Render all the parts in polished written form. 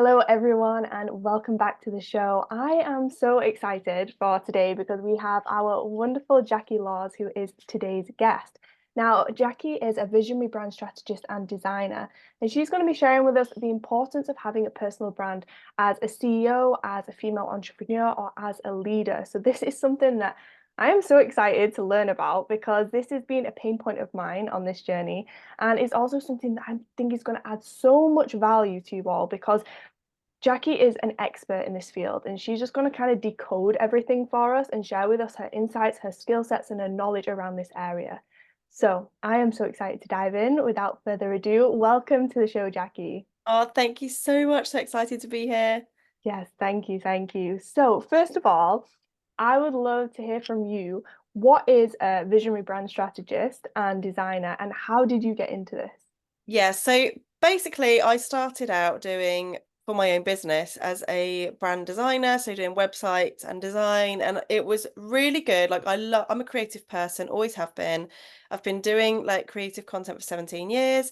Hello, everyone, and welcome back to the show. I am so excited for today because we have our wonderful Jacquie Laws, who is today's guest. Now, Jacquie is a visionary brand strategist and designer, and she's going to be sharing with us the importance of having a personal brand as a CEO, as a female entrepreneur, or as a leader. So, this is something that I am so excited to learn about because this has been a pain point of mine on this journey. And it's also something that I think is going to add so much value to you all because Jacquie is an expert in this field, and she's just going to kind of decode everything for us and share with us her insights, her skill sets, and her knowledge around this area. So I am so excited to dive in. Without further ado, welcome to the show, Jacquie. Oh, thank you so much. So excited to be here. Yes, thank you, thank you. So, first of all, I would love to hear from you. What is a visionary brand strategist and designer, and how did you get into this? Yeah, so basically, I started out doing for my own business as a brand designer, so doing websites and design, and it was really good. I'm a creative person, always have been. I've been doing like creative content for 17 years.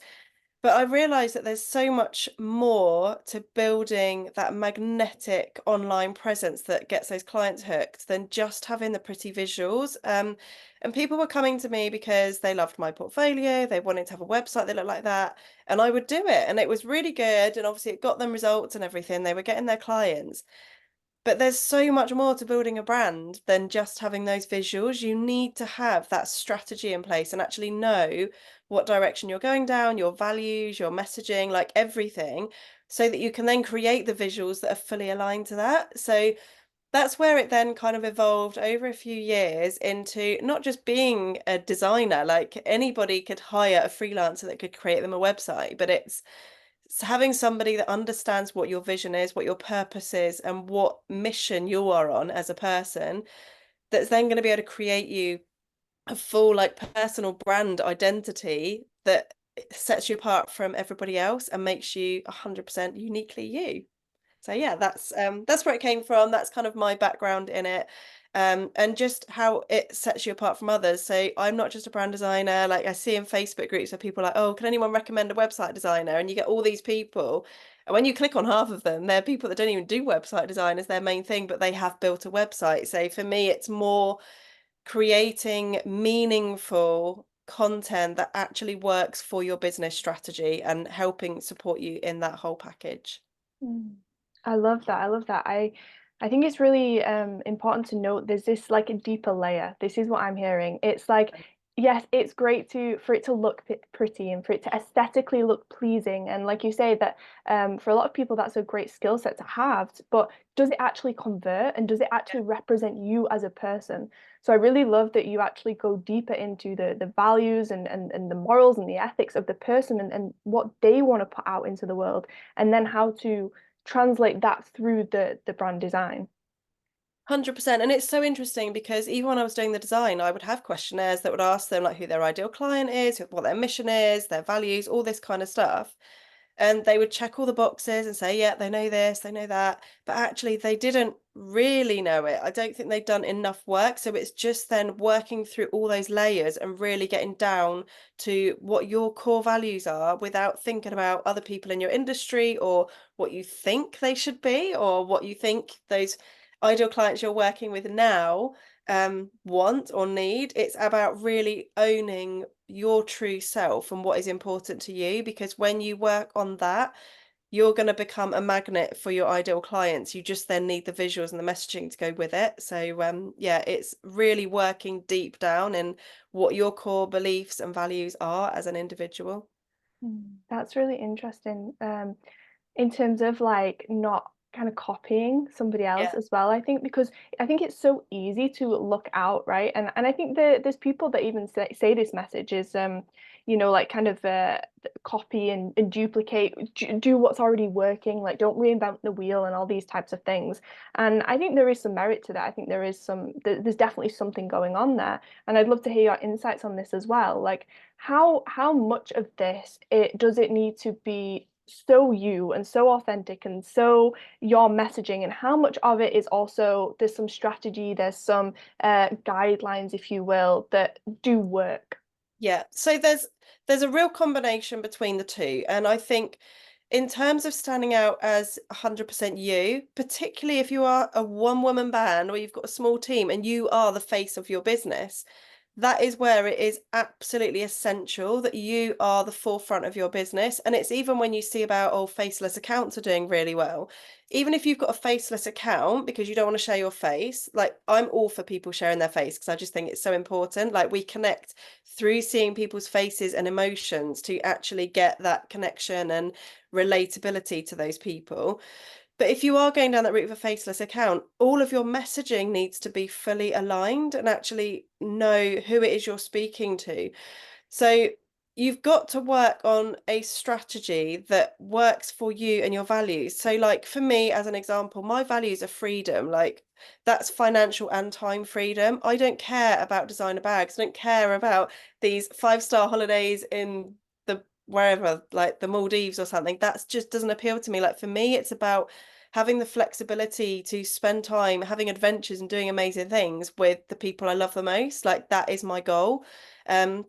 But I realized that there's so much more to building that magnetic online presence that gets those clients hooked than just having the pretty visuals. And people were coming to me because they loved my portfolio, they wanted to have a website that looked like that, and I would do it. And it was really good. And obviously, it got them results and everything. They were getting their clients. But there's so much more to building a brand than just having those visuals. You need to have that strategy in place and actually know what direction you're going down, your values, your messaging, like everything, so that you can then create the visuals that are fully aligned to that. So that's where it then kind of evolved over a few years into not just being a designer, like anybody could hire a freelancer that could create them a website, but it's having somebody that understands what your vision is, what your purpose is, and what mission you are on as a person, that's then going to be able to create you a full, like, personal brand identity that sets you apart from everybody else and makes you 100% uniquely you. So yeah, that's where it came from. That's kind of my background in it. And just how it sets you apart from others. So I'm not just a brand designer. Like I see in Facebook groups where people are like, oh, can anyone recommend a website designer? And you get all these people. And when you click on half of them, they're people that don't even do website design as their main thing, but they have built a website. So for me, it's more creating meaningful content that actually works for your business strategy and helping support you in that whole package. Mm. I love that. I love that. I think it's really important to note there's this like a deeper layer. This is what I'm hearing. It's like, yes, it's great to for it to look pretty and for it to aesthetically look pleasing. And like you say, that for a lot of people that's a great skill set to have, but does it actually convert and does it actually represent you as a person? So I really love that you actually go deeper into the values and the morals and the ethics of the person and what they want to put out into the world and then how to translate that through the brand design. 100%. And it's so interesting because even when I was doing the design, I would have questionnaires that would ask them like who their ideal client is, what their mission is, their values, all this kind of stuff. And they would check all the boxes and say, yeah, they know this, they know that. But actually, they didn't really know it. I don't think they'd done enough work. So it's just then working through all those layers and really getting down to what your core values are without thinking about other people in your industry or what you think they should be or what you think those ideal clients you're working with now want or need. It's about really owning your true self and what is important to you, because when you work on that, you're going to become a magnet for your ideal clients. You just then need the visuals and the messaging to go with it. So yeah, it's really working deep down in what your core beliefs and values are as an individual. That's really interesting. In terms of like not kind of copying somebody else Yeah. as well. I think because I think it's so easy to look out, right? And I think there's people that even say this message is like kind of copy and duplicate, do what's already working, like don't reinvent the wheel and all these types of things. And I think there is some merit to that. I think there's definitely something going on there. And I'd love to hear your insights on this as well. Like how much of this it does it need to be so you and so authentic and so your messaging, and how much of it is also there's some strategy, there's some guidelines, if you will, that do work. Yeah. So there's a real combination between the two. And I think in terms of standing out as 100% you, particularly if you are a one-woman band or you've got a small team and you are the face of your business, that is where it is absolutely essential that you are the forefront of your business. And it's even when you see about, oh, faceless accounts are doing really well. Even if you've got a faceless account because you don't want to share your face, like I'm all for people sharing their face because I just think it's so important. Like we connect through seeing people's faces and emotions to actually get that connection and relatability to those people. But if you are going down that route of a faceless account, all of your messaging needs to be fully aligned and actually know who it is you're speaking to. So you've got to work on a strategy that works for you and your values. So, like for me, as an example, my values are freedom. Like that's financial and time freedom. I don't care about designer bags. I don't care about these 5-star holidays in the wherever, like the Maldives or something. That's just doesn't appeal to me. Like for me, it's about having the flexibility to spend time having adventures and doing amazing things with the people I love the most. Like that is my goal. Um,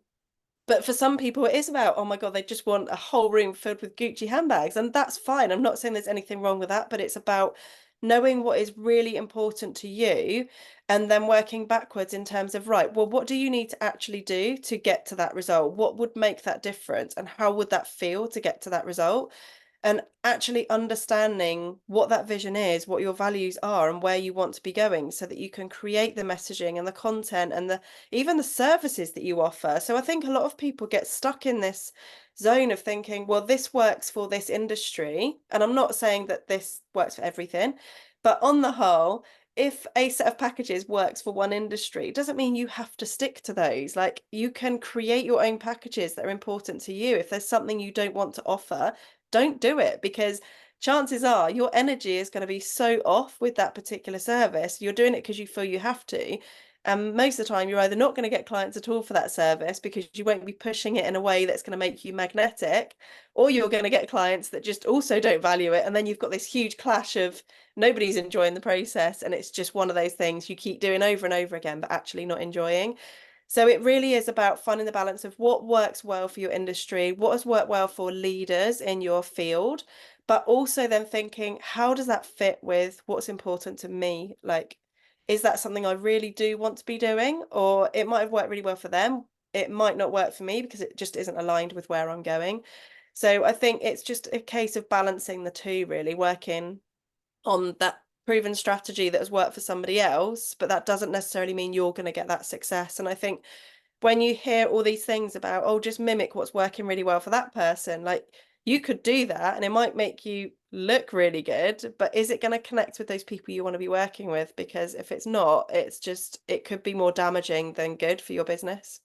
but for some people, it is about, oh my God, they just want a whole room filled with Gucci handbags. And that's fine. I'm not saying there's anything wrong with that, but it's about knowing what is really important to you and then working backwards in terms of, right, well, what do you need to actually do to get to that result? What would make that difference? And how would that feel to get to that result? And actually understanding what that vision is, what your values are, and where you want to be going so that you can create the messaging and the content and the even the services that you offer. So I think a lot of people get stuck in this zone of thinking, well, this works for this industry. And I'm not saying that this works for everything, but on the whole, if a set of packages works for one industry, it doesn't mean you have to stick to those. Like you can create your own packages that are important to you. If there's something you don't want to offer, don't do it because chances are your energy is going to be so off with that particular service. You're doing it because you feel you have to. And most of the time, you're either not going to get clients at all for that service because you won't be pushing it in a way that's going to make you magnetic, or you're going to get clients that just also don't value it. And then you've got this huge clash of nobody's enjoying the process. And it's just one of those things you keep doing over and over again, but actually not enjoying. So it really is about finding the balance of what works well for your industry, what has worked well for leaders in your field, but also then thinking, how does that fit with what's important to me? Like, is that something I really do want to be doing? Or it might have worked really well for them. It might not work for me because it just isn't aligned with where I'm going. So I think it's just a case of balancing the two, really, working on that proven strategy that has worked for somebody else, but that doesn't necessarily mean you're going to get that success. And I think when you hear all these things about, oh, just mimic what's working really well for that person, like you could do that and it might make you look really good, but is it going to connect with those people you want to be working with? Because if it's not, it's just, it could be more damaging than good for your business.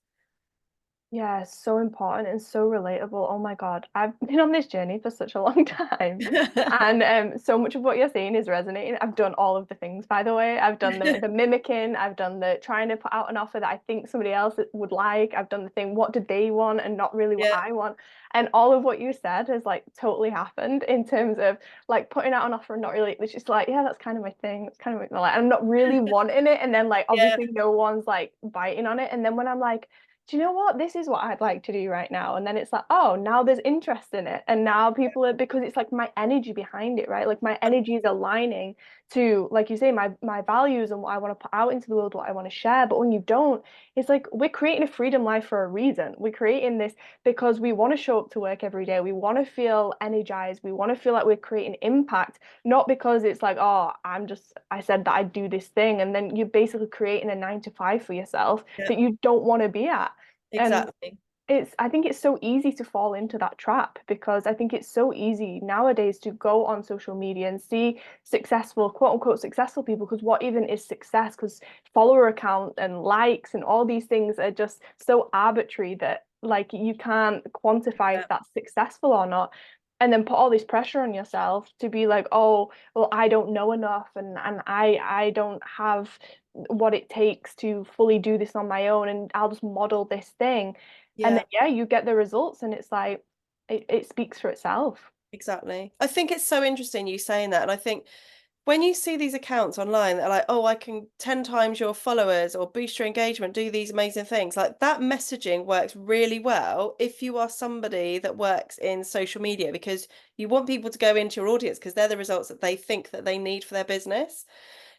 Yeah, so important and so relatable. Oh my God, I've been on this journey for such a long time. And so much of what you're saying is resonating. I've done all of the things, by the way. I've done the mimicking, I've done the trying to put out an offer that I think somebody else would like. I've done the thing, what did they want and not really what Yeah, I want. And all of what you said has like totally happened in terms of like putting out an offer and not really, it's just like, yeah, that's kind of my thing. It's kind of my like, I'm not really wanting it. And then like yeah, obviously no one's like biting on it. And then when I'm like, do you know what? This is what I'd like to do right now. And then it's like, oh, now there's interest in it. And now people are, because it's like my energy behind it, right? Like my energy is aligning to, like you say, my values and what I want to put out into the world, what I want to share. But when you don't, it's like we're creating a freedom life for a reason. We're creating this because we want to show up to work every day. We want to feel energized. We want to feel like we're creating impact, not because it's like, oh, I said that I'd do this thing. And then you're basically creating a 9 to 5 for yourself yeah, that you don't want to be at. And exactly. I think it's so easy to fall into that trap because I think it's so easy nowadays to go on social media and see successful, quote unquote, successful people. Because what even is success? Because follower account and likes and all these things are just so arbitrary that like you can't quantify Yeah, if that's successful or not. And then put all this pressure on yourself to be like, oh, well, I don't know enough and I don't have what it takes to fully do this on my own and I'll just model this thing. And then yeah. yeah, you get the results and it's like it speaks for itself. Exactly. I think it's so interesting you saying that. And I think when you see these accounts online that are like, oh, I can 10 times your followers or boost your engagement, do these amazing things, like that messaging works really well if you are somebody that works in social media because you want people to go into your audience because they're the results that they think that they need for their business.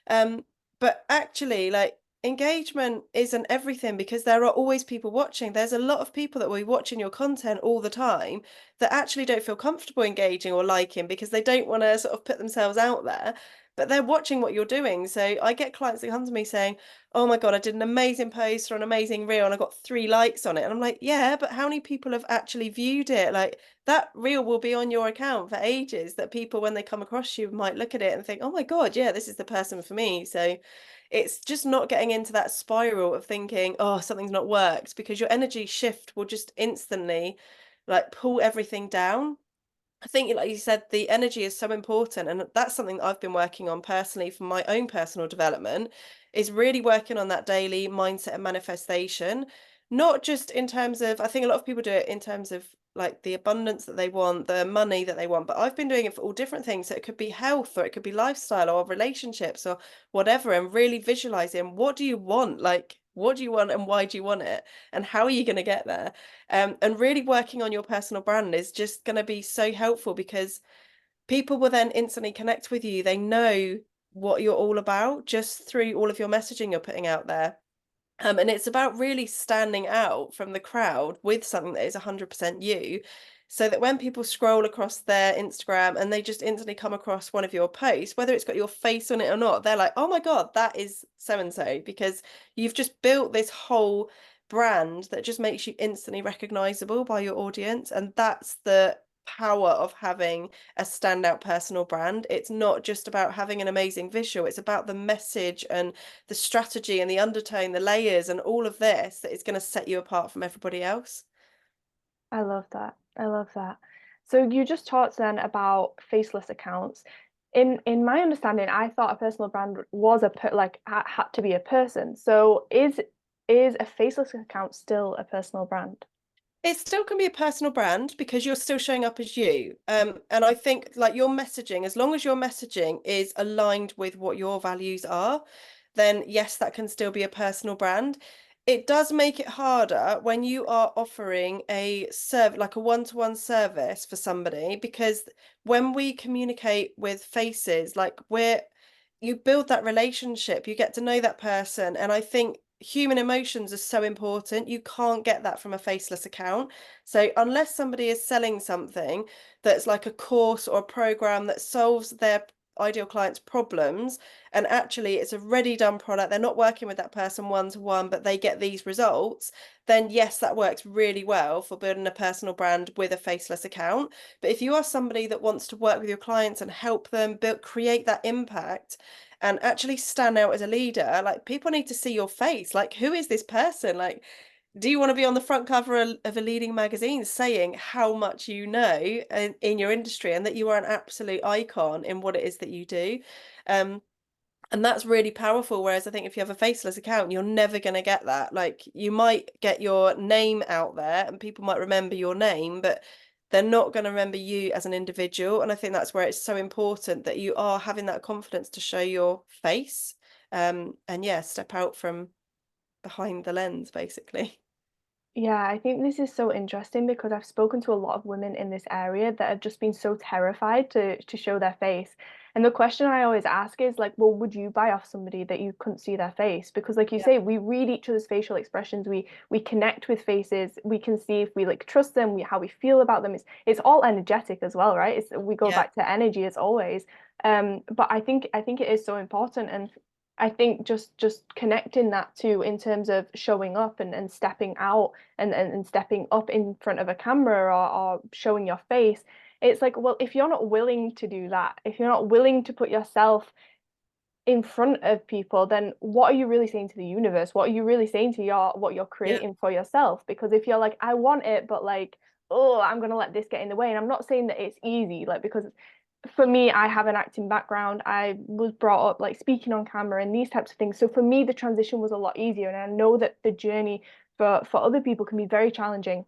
Um, but actually, like engagement isn't everything because there are always people watching. There's a lot of people that will be watching your content all the time that actually don't feel comfortable engaging or liking because they don't want to sort of put themselves out there. But they're watching what you're doing. So I get clients that come to me saying, oh my God, I did an amazing post or an amazing reel and I got 3 likes on it. And I'm like, yeah, but how many people have actually viewed it? Like that reel will be on your account for ages that people, when they come across you, might look at it and think, oh my God, yeah, this is the person for me. So it's just not getting into that spiral of thinking, oh, something's not worked because your energy shift will just instantly like pull everything down. I think, like you said, the energy is so important, and that's something that I've been working on personally for my own personal development, is really working on that daily mindset and manifestation, not just in terms of, I think a lot of people do it in terms of like the abundance that they want, the money that they want, but I've been doing it for all different things. So it could be health, or it could be lifestyle, or relationships, or whatever, and really visualizing what do you want? Like, what do you want, and why do you want it? And how are you going to get there? And really working on your personal brand is just going to be so helpful because people will then instantly connect with you. They know what you're all about just through all of your messaging you're putting out there. And it's about really standing out from the crowd with something that is 100% you, so that when people scroll across their Instagram and they just instantly come across one of your posts, whether it's got your face on it or not, they're like, oh my God, that is so and so, because you've just built this whole brand that just makes you instantly recognizable by your audience. And that's the power of having a standout personal brand. It's not just about having an amazing visual, it's about the message and the strategy and the undertone, the layers, and all of this that is going to set you apart from everybody else. I love that. I love that. So you just talked then about faceless accounts. In my understanding, I thought a personal brand was had to be a person. So is a faceless account still a personal brand? It still can be a personal brand because you're still showing up as you. And I think like your messaging, as long as your messaging is aligned with what your values are, then yes, that can still be a personal brand. It does make it harder when you are offering a serve like a one-to-one service for somebody, because when we communicate with faces, like you build that relationship, you get to know that person. And I think human emotions are so important. You can't get that from a faceless account. So unless somebody is selling something that's like a course or a program that solves their ideal client's problems, and actually it's a ready done product, they're not working with that person one to one, but they get these results, then yes, that works really well for building a personal brand with a faceless account. But if you are somebody that wants to work with your clients and help them build, create that impact and actually stand out as a leader, like people need to see your face. Like, who is this person? Like, do you want to be on the front cover of a leading magazine saying how much you know in your industry and that you are an absolute icon in what it is that you do? Um, and that's really powerful. Whereas I think if you have a faceless account, you're never going to get that. Like you might get your name out there and people might remember your name, but they're not going to remember you as an individual. And I think that's where it's so important that you are having that confidence to show your face. And yeah, step out from behind the lens, basically. Yeah, I think this is so interesting because I've spoken to a lot of women in this area that have just been so terrified to show their face. And the question I always ask is like, well, would you buy off somebody that you couldn't see their face? Because like you Yeah. say, we read each other's facial expressions, we connect with faces, we can see if we like trust them, how we feel about them. It's all energetic as well, right? We go Yeah. back to energy as always. But I think it is so important. And I think just connecting that too in terms of showing up and stepping out and stepping up in front of a camera or showing your face. It's like, well, if you're not willing to do that, if you're not willing to put yourself in front of people, then what are you really saying to the universe? What are you really saying to your what you're Yeah. creating for yourself? Because if you're like, I want it, but like, oh, I'm gonna let this get in the way. And I'm not saying that it's easy, like because for me, I have an acting background. I was brought up like speaking on camera and these types of things. So for me, the transition was a lot easier. And I know that the journey for other people can be very challenging.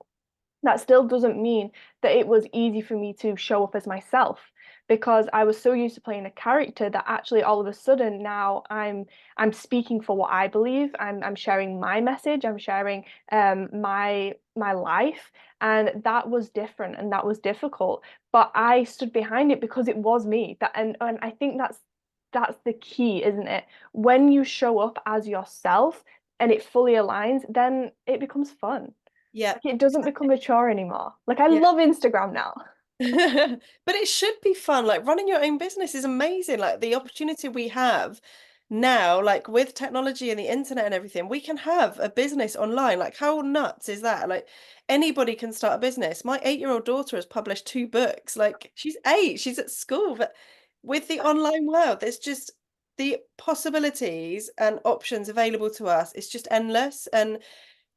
That still doesn't mean that it was easy for me to show up as myself because I was so used to playing a character that actually all of a sudden now I'm speaking for what I believe. I'm sharing my message. I'm sharing my life, and that was different and that was difficult. But I stood behind it because it was me. That and I think that's the key, isn't it? When you show up as yourself and it fully aligns, then it becomes fun. Yeah, Like it doesn't become a chore anymore. Like I yeah. love Instagram now. But it should be fun. Like running your own business is amazing. Like the opportunity we have now, like with technology and the internet and everything, we can have a business online. Like how nuts is that? Like anybody can start a business. My 8-year-old daughter has published 2 books. Like she's 8, she's at school, but with the online world, there's just the possibilities and options available to us. It's just endless. And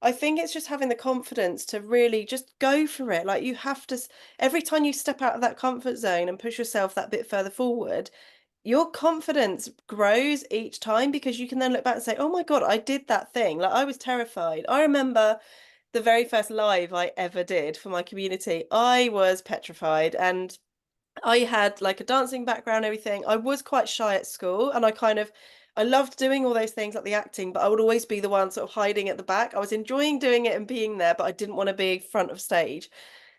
I think it's just having the confidence to really just go for it. Like you have to, every time you step out of that comfort zone and push yourself that bit further forward, your confidence grows each time because you can then look back and say, oh my God, I did that thing. Like I was terrified. I remember the very first live I ever did for my community. I was petrified and I had like a dancing background, everything. I was quite shy at school and I loved doing all those things like the acting, but I would always be the one sort of hiding at the back. I was enjoying doing it and being there, but I didn't want to be front of stage.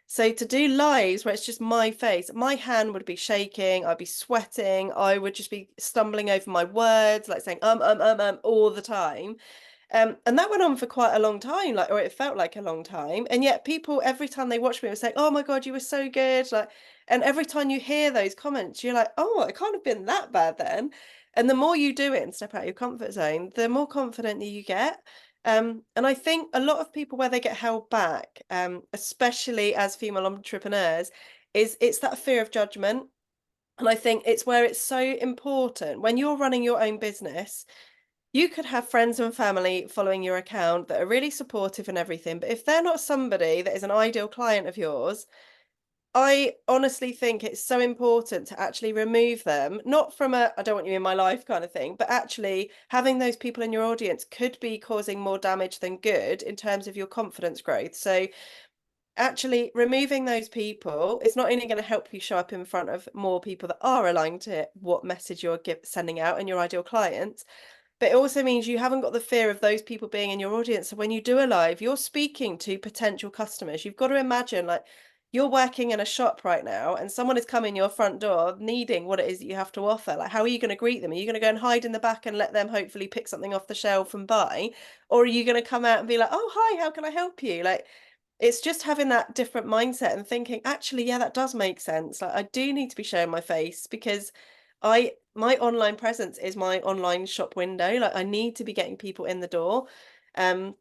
So to do lives where it's just my face, my hand would be shaking, I'd be sweating, I would just be stumbling over my words, like saying all the time. And that went on for quite a long time, like, or it felt like a long time. And yet people, every time they watched me, were saying, oh my God, you were so good. Like, and every time you hear those comments, you're like, oh, it can't have been that bad then. And the more you do it and step out of your comfort zone, the more confident you get. And I think a lot of people where they get held back, especially as female entrepreneurs, is it's that fear of judgment. And I think it's where it's so important when you're running your own business, you could have friends and family following your account that are really supportive and everything, but if they're not somebody that is an ideal client of yours, I honestly think it's so important to actually remove them, not from a I don't want you in my life kind of thing, but actually having those people in your audience could be causing more damage than good in terms of your confidence growth. So actually removing those people is not only going to help you show up in front of more people that are aligned to what message you're sending out and your ideal clients, but it also means you haven't got the fear of those people being in your audience. So when you do a live, you're speaking to potential customers. You've got to imagine like you're working in a shop right now and someone is coming your front door needing what it is that you have to offer. Like, how are you going to greet them? Are you going to go and hide in the back and let them hopefully pick something off the shelf and buy? Or are you going to come out and be like, oh, hi, how can I help you? Like, it's just having that different mindset and thinking, actually, yeah, that does make sense. Like, I do need to be showing my face because my online presence is my online shop window. Like I need to be getting people in the door. Um,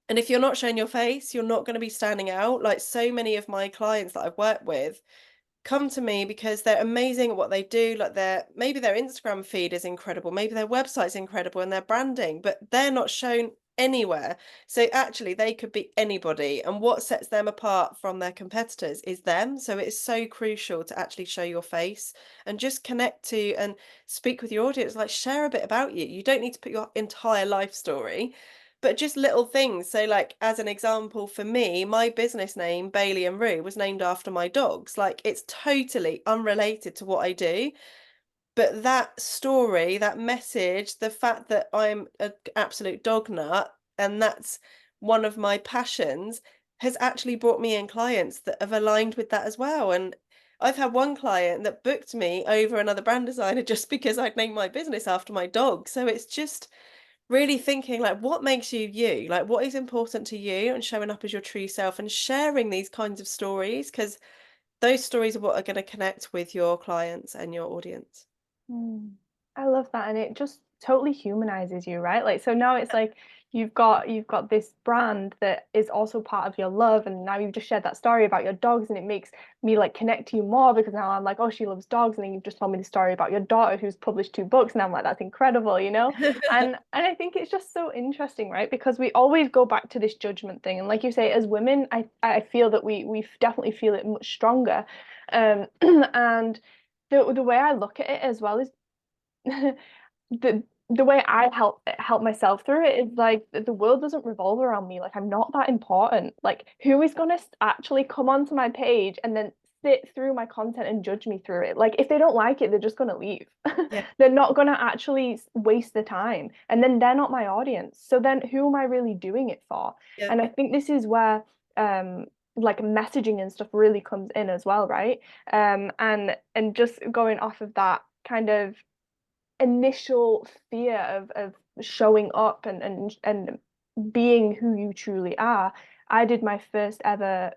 and if you're not showing your face, you're not going to be standing out. Like so many of my clients that I've worked with come to me because they're amazing at what they do. Like maybe their Instagram feed is incredible, maybe their website's incredible and their branding, but they're not shown anywhere. So actually they could be anybody. And what sets them apart from their competitors is them. So it's so crucial to actually show your face and just connect to and speak with your audience, like share a bit about you. You don't need to put your entire life story, but just little things. So, like, as an example, for me, my business name, Bailey and Rue, was named after my dogs. Like, it's totally unrelated to what I do. But that story, that message, the fact that I'm an absolute dog nut and that's one of my passions has actually brought me in clients that have aligned with that as well. And I've had one client that booked me over another brand designer just because I'd named my business after my dog. So it's just really thinking like what makes you you, like what is important to you and showing up as your true self and sharing these kinds of stories because those stories are what are going to connect with your clients and your audience. Mm. I love that, and it just totally humanizes you, right? Like, so now it's like you've got this brand that is also part of your love, and now you've just shared that story about your dogs, and it makes me like connect to you more because now I'm like, oh, she loves dogs, and then you've just told me the story about your daughter who's published 2 books, and I'm like, that's incredible, you know? And I think it's just so interesting, right? Because we always go back to this judgment thing, and like you say, as women, I feel that we definitely feel it much stronger, and the way I look at it as well is the way I help myself through it is like the world doesn't revolve around me. Like I'm not that important. Like who is gonna actually come onto my page and then sit through my content and judge me through it. Like if they don't like it, they're just gonna leave. Yeah. They're not gonna actually waste the time, and then they're not my audience. So then who am I really doing it for? Yeah. And I think this is where um like messaging and stuff really comes in as well, right? And just going off of that kind of initial fear of showing up and being who you truly are. I did my first ever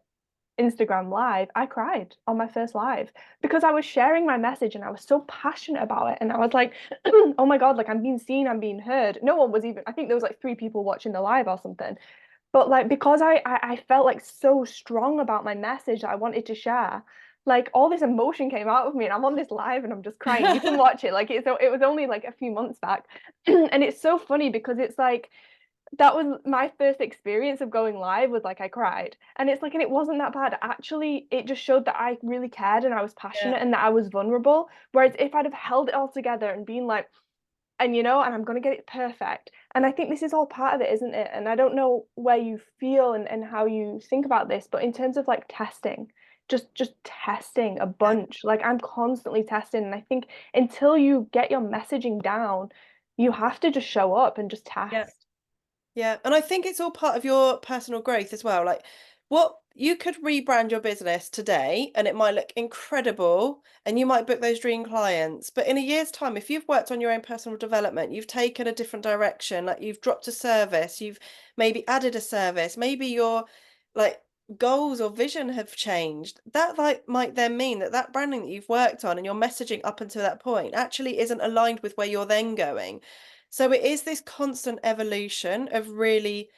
Instagram live. I cried on my first live because I was sharing my message and I was so passionate about it. And I was like, oh my God, like I'm being seen, I'm being heard. No one was even, I think there was like three people watching the live or something. But like because I felt like so strong about my message that I wanted to share, like all this emotion came out of me and I'm on this live and I'm just crying. You can watch it. Like it was only like a few months back. And it's so funny because it's like that was my first experience of going live was like I cried. And it's like and it wasn't that bad. Actually, it just showed that I really cared and I was Yeah. passionate and that I was vulnerable. Whereas if I'd have held it all together and been like, and and I'm going to get it perfect. And I think this is all part of it, isn't it? And I don't know where you feel and how you think about this, but in terms of like testing, just testing a Yeah. bunch. Like I'm constantly testing, and I think until you get your messaging down, you have to just show up and just Yeah. test. Yeah, and I think it's all part of your personal growth as well. Like, what you could rebrand your business today and it might look incredible and you might book those dream clients. But in a year's time, if you've worked on your own personal development, you've taken a different direction, like you've dropped a service, you've maybe added a service, maybe your like goals or vision have changed. That like might then mean that that branding that you've worked on and your messaging up until that point actually isn't aligned with where you're then going. So it is this constant evolution of really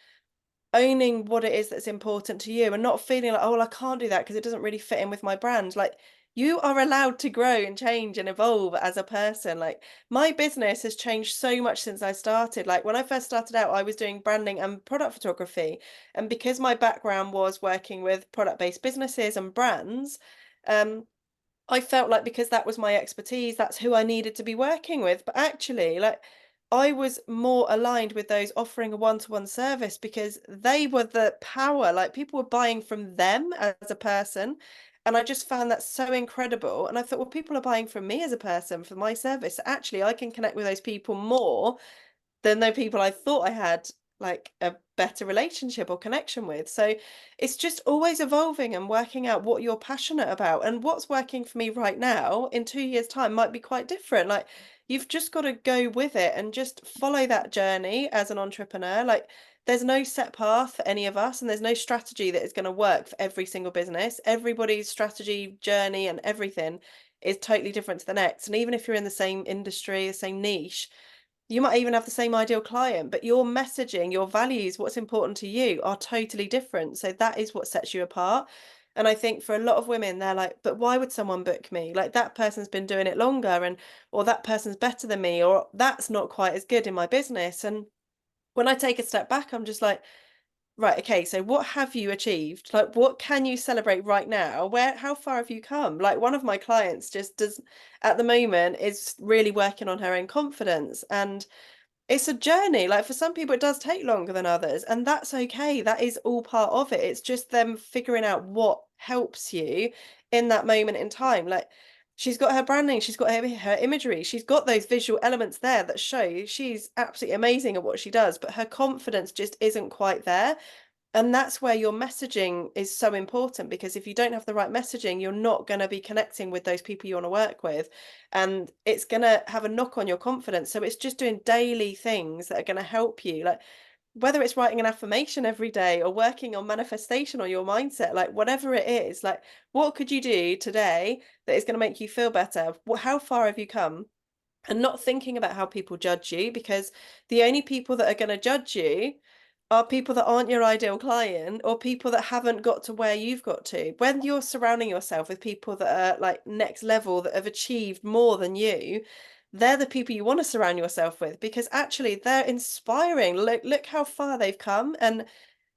owning what it is that's important to you and not feeling like, oh, well, I can't do that because it doesn't really fit in with my brand. Like you are allowed to grow and change and evolve as a person. Like my business has changed so much since I started. Like when I first started out, I was doing branding and product photography. And because my background was working with product-based businesses and brands, um, I felt like because that was my expertise, that's who I needed to be working with. But actually, like I was more aligned with those offering a one-to-one service because they were the power. Like people were buying from them as a person. And I just found that so incredible. And I thought, well, people are buying from me as a person for my service. So actually, I can connect with those people more than the people I thought I had like a better relationship or connection with. So it's just always evolving and working out what you're passionate about. And what's working for me right now in 2 years' time might be quite different. Like you've just got to go with it and just follow that journey as an entrepreneur. Like there's no set path for any of us, and there's no strategy that is going to work for every single business. Everybody's strategy, journey, and everything is totally different to the next. And even if you're in the same industry, the same niche, you might even have the same ideal client, but your messaging, your values, what's important to you are totally different. So that is what sets you apart. And I think for a lot of women, they're like, but why would someone book me? Like that person's been doing it longer and or that person's better than me, or that's not quite as good in my business. And when I take a step back, I'm just like, right, okay, so what have you achieved? Like what can you celebrate right now? How far have you come? Like one of my clients just does at the moment is really working on her own confidence, and it's a journey. Like for some people, it does take longer than others, and that's okay. That is all part of it. It's just them figuring out what helps you in that moment in time. Like she's got her branding, she's got her imagery, she's got those visual elements there that show she's absolutely amazing at what she does, but her confidence just isn't quite there. And that's where your messaging is so important, because if you don't have the right messaging, you're not going to be connecting with those people you want to work with. And it's going to have a knock on your confidence. So it's just doing daily things that are going to help you. Like whether it's writing an affirmation every day or working on manifestation or your mindset, like whatever it is, like what could you do today that is going to make you feel better? How far have you come? And not thinking about how people judge you, because the only people that are going to judge you are people that aren't your ideal client or people that haven't got to where you've got to. When you're surrounding yourself with people that are like next level, that have achieved more than you, they're the people you want to surround yourself with, because actually they're inspiring. Look how far they've come. And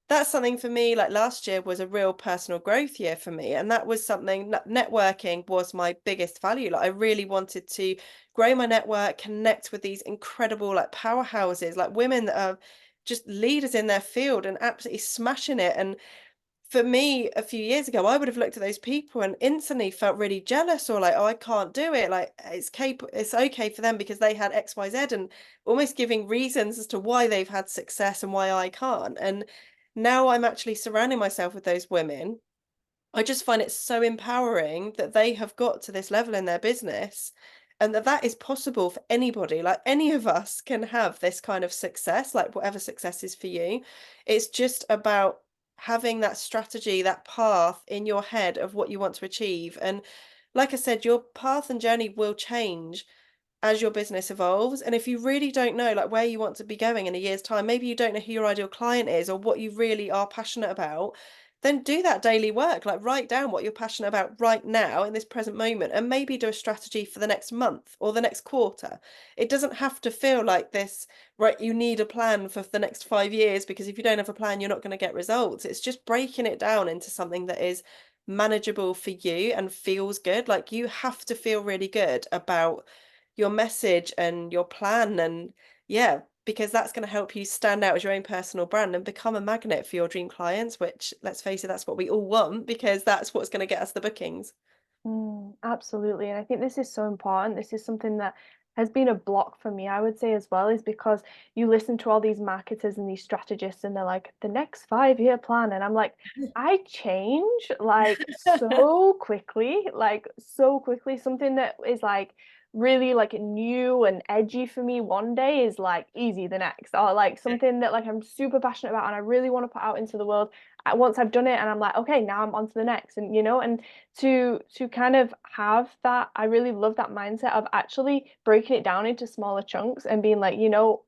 that's something for me. Like last year was a real personal growth year for me, and that was something, networking was my biggest value. Like I really wanted to grow my network, connect with these incredible like powerhouses, like women that are just leaders in their field and absolutely smashing it. And for me a few years ago, I would have looked at those people and instantly felt really jealous or like, oh, I can't do it. Like it's okay for them because they had X, Y, Z, and almost giving reasons as to why they've had success and why I can't. And now I'm actually surrounding myself with those women. I just find it so empowering that they have got to this level in their business and that that is possible for anybody. Like any of us can have this kind of success, like whatever success is for you. It's just about having that strategy, that path in your head of what you want to achieve. And like I said, your path and journey will change as your business evolves. And if you really don't know like where you want to be going in a year's time, maybe you don't know who your ideal client is or what you really are passionate about, then do that daily work. Like write down what you're passionate about right now in this present moment and maybe do a strategy for the next month or the next quarter. It doesn't have to feel like this, right? You need a plan for the next 5 years because if you don't have a plan, you're not going to get results. It's just breaking it down into something that is manageable for you and feels good. Like you have to feel really good about your message and your plan and yeah, because that's going to help you stand out as your own personal brand and become a magnet for your dream clients, which let's face it, that's what we all want because that's what's going to get us the bookings. Absolutely. And I think this is so important. This is something that has been a block for me, I would say, as well, is because you listen to all these marketers and these strategists, and they're like, the next 5 year plan. And I'm like, I change like so quickly, like so quickly. Something that is like really like new and edgy for me one day is like easy the next, or like something that like I'm super passionate about and I really want to put out into the world. Once I've done it, and I'm like, okay, now I'm on to the next, and and to kind of have that, I really love that mindset of actually breaking it down into smaller chunks and being like,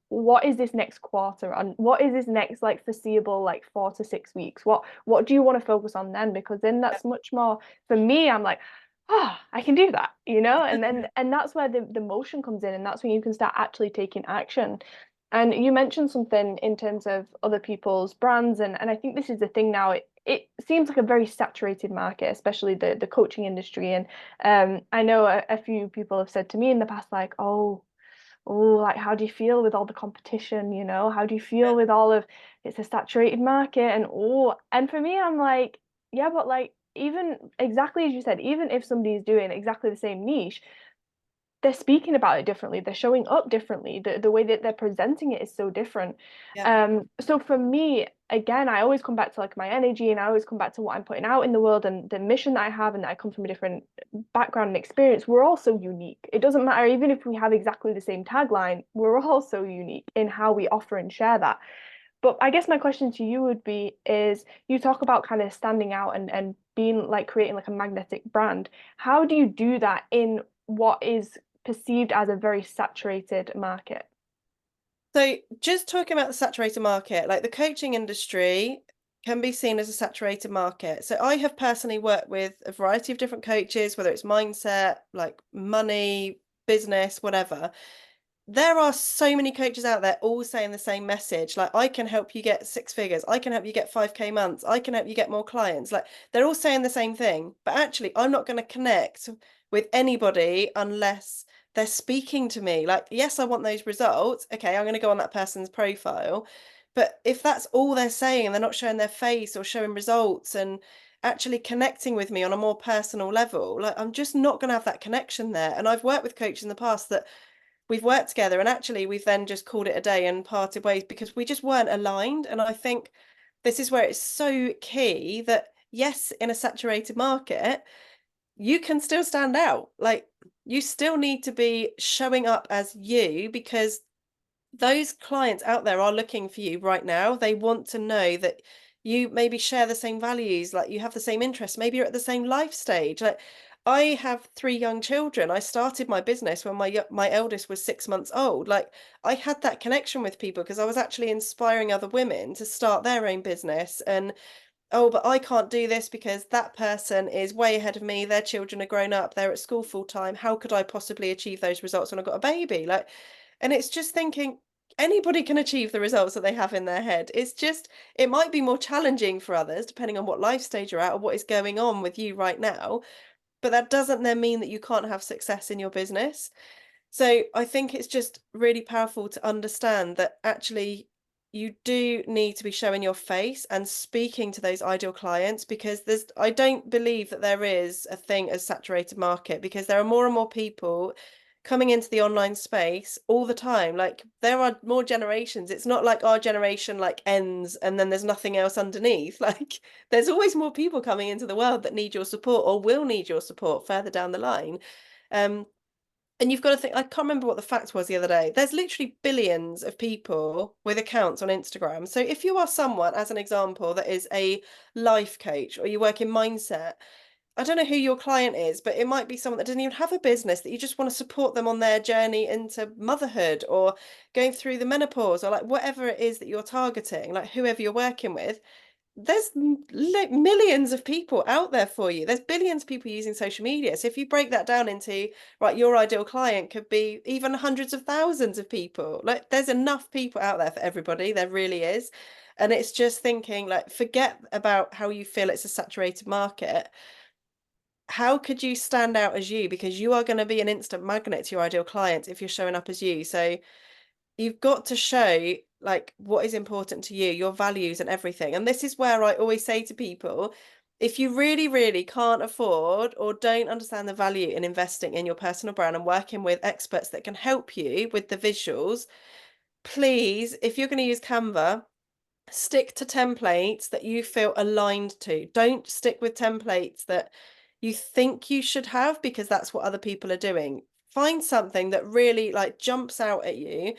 what is this next quarter on, what is this next like foreseeable like 4 to 6 weeks, what do you want to focus on then, because then that's much more for me. I'm like, I can do that, and that's where the motion comes in, and that's when you can start actually taking action. And you mentioned something in terms of other people's brands, and I think this is the thing now. It seems like a very saturated market, especially the coaching industry. And I know a few people have said to me in the past, like, oh, like how do you feel with all the competition? How do you feel with all of it's a saturated market? And for me, I'm like, yeah, but like even exactly as you said, even if somebody's doing exactly the same niche, they're speaking about it differently, they're showing up differently, the way that they're presenting it is so different. Yeah. So for me, again, I always come back to like my energy, and I always come back to what I'm putting out in the world and the mission that I have, and that I come from a different background and experience. We're all so unique. It doesn't matter even if we have exactly the same tagline, we're all so unique in how we offer and share that. But I guess my question to you would be is, you talk about kind of standing out and being like creating like a magnetic brand. How do you do that in what is perceived as a very saturated market? So just talking about the saturated market, like the coaching industry can be seen as a saturated market. So I have personally worked with a variety of different coaches, whether it's mindset, like money, business, whatever. There are so many coaches out there all saying the same message. Like, I can help you get 6 figures. I can help you get 5K months. I can help you get more clients. Like, they're all saying the same thing. But actually, I'm not going to connect with anybody unless they're speaking to me. Like, yes, I want those results. Okay, I'm going to go on that person's profile. But if that's all they're saying and they're not showing their face or showing results and actually connecting with me on a more personal level, like, I'm just not going to have that connection there. And I've worked with coaches in the past that we've worked together and actually we've then just called it a day and parted ways because we just weren't aligned. And I think this is where it's so key that yes, in a saturated market, you can still stand out. Like you still need to be showing up as you because those clients out there are looking for you right now. They want to know that you maybe share the same values, like you have the same interests, maybe you're at the same life stage. Like I have 3 young children. I started my business when my eldest was 6 months old. Like I had that connection with people because I was actually inspiring other women to start their own business. And oh, but I can't do this because that person is way ahead of me. Their children are grown up, they're at school full time. How could I possibly achieve those results when I've got a baby? Like, and it's just thinking anybody can achieve the results that they have in their head. It's just, it might be more challenging for others, depending on what life stage you're at or what is going on with you right now. But that doesn't then mean that you can't have success in your business. So I think it's just really powerful to understand that actually you do need to be showing your face and speaking to those ideal clients, because I don't believe that there is a thing as saturated market, because there are more and more people coming into the online space all the time. Like there are more generations. It's not like our generation like ends and then there's nothing else underneath. Like there's always more people coming into the world that need your support or will need your support further down the line. Um, and you've got to think, I can't remember what the fact was the other day. There's literally billions of people with accounts on Instagram. So if you are someone, as an example, that is a life coach or you work in mindset, I don't know who your client is, but it might be someone that doesn't even have a business, that you just want to support them on their journey into motherhood or going through the menopause, or like whatever it is that you're targeting, like whoever you're working with. There's millions of people out there for you. There's billions of people using social media. So if you break that down into, right, your ideal client could be even hundreds of thousands of people. Like there's enough people out there for everybody. There really is. And it's just thinking, like, forget about how you feel it's a saturated market. How could you stand out as you? Because you are going to be an instant magnet to your ideal clients if you're showing up as you. So you've got to show like what is important to you, your values and everything. And this is where I always say to people, if you really, really can't afford or don't understand the value in investing in your personal brand and working with experts that can help you with the visuals, please, if you're going to use Canva, stick to templates that you feel aligned to. Don't stick with templates that you think you should have because that's what other people are doing. Find something that really like jumps out at you,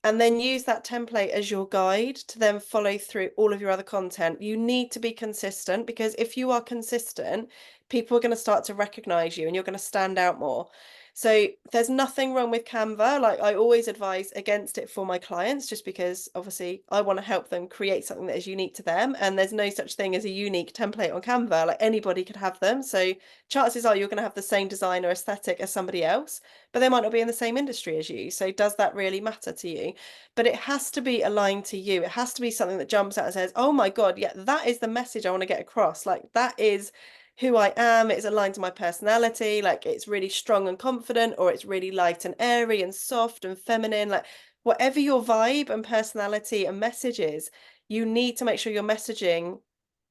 and then use that template as your guide to then follow through all of your other content. You need to be consistent, because if you are consistent, people are going to start to recognize you and you're going to stand out more. So there's nothing wrong with Canva. Like I always advise against it for my clients, just because obviously I want to help them create something that is unique to them. And there's no such thing as a unique template on Canva. Like anybody could have them. So chances are you're going to have the same design or aesthetic as somebody else, but they might not be in the same industry as you. So does that really matter to you? But it has to be aligned to you. It has to be something that jumps out and says, oh my God, yeah, that is the message I want to get across. Like that is who I am. It's aligned to my personality. Like it's really strong and confident, or it's really light and airy and soft and feminine. Like whatever your vibe and personality and message is, you need to make sure your messaging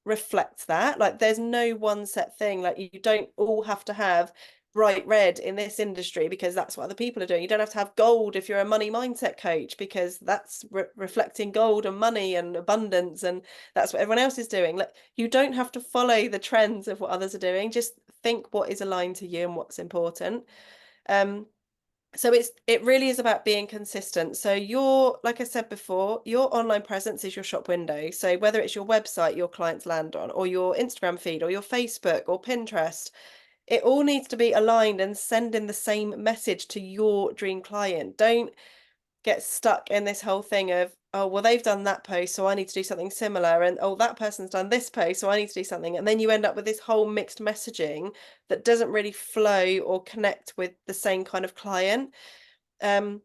reflects that. Like there's no one set thing. Like you don't all have to have bright red in this industry because that's what other people are doing. You don't have to have gold if you're a money mindset coach, because that's reflecting gold and money and abundance, and that's what everyone else is doing. Like you don't have to follow the trends of what others are doing. Just think what is aligned to you and what's important. um so it really is about being consistent. So like I said before, your online presence is your shop window. So whether it's your website your clients land on, or your Instagram feed, or your Facebook or Pinterest, it all needs to be aligned and sending the same message to your dream client. Don't get stuck in this whole thing of, oh, well, they've done that post, so I need to do something similar. And oh, that person's done this post, so I need to do something. And then you end up with this whole mixed messaging that doesn't really flow or connect with the same kind of client. Um,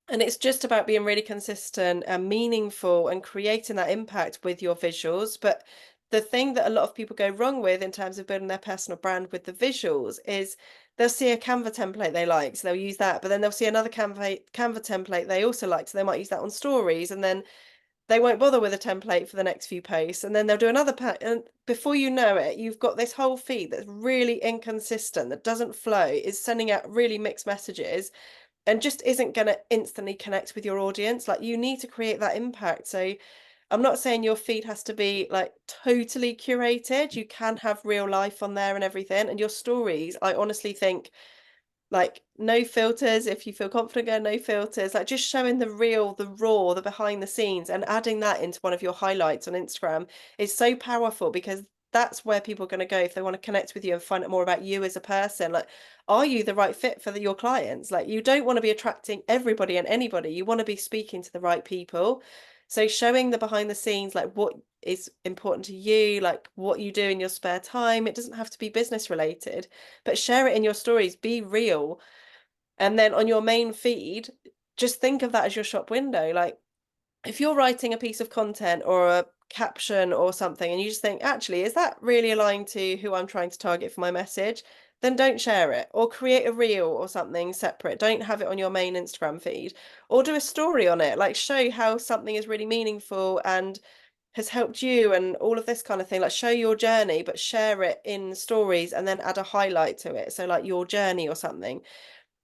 and it's just about being really consistent and meaningful and creating that impact with your visuals. But the thing that a lot of people go wrong with in terms of building their personal brand with the visuals is they'll see a Canva template they like, so they'll use that, but then they'll see another Canva template they also like, so they might use that on stories, and then they won't bother with a template for the next few posts, and then they'll do another and before you know it, you've got this whole feed that's really inconsistent, that doesn't flow, is sending out really mixed messages, and just isn't going to instantly connect with your audience. Like you need to create that impact. So I'm not saying your feed has to be like totally curated. You can have real life on there and everything. And your stories, I honestly think, like no filters, if you feel confident, go no filters, like just showing the real, the raw, the behind the scenes, and adding that into one of your highlights on Instagram is so powerful, because that's where people are going to go if they want to connect with you and find out more about you as a person. Like, are you the right fit for your clients? Like you don't want to be attracting everybody and anybody, you want to be speaking to the right people. So showing the behind the scenes, like what is important to you, like what you do in your spare time, it doesn't have to be business related, but share it in your stories, be real. And then on your main feed, just think of that as your shop window. Like if you're writing a piece of content or a caption or something, and you just think, actually, is that really aligned to who I'm trying to target for my message? then don't share it, or create a reel or something separate. Don't have it on your main Instagram feed, or do a story on it, like show how something is really meaningful and has helped you and all of this kind of thing. Like show your journey, but share it in stories and then add a highlight to it. So like your journey or something.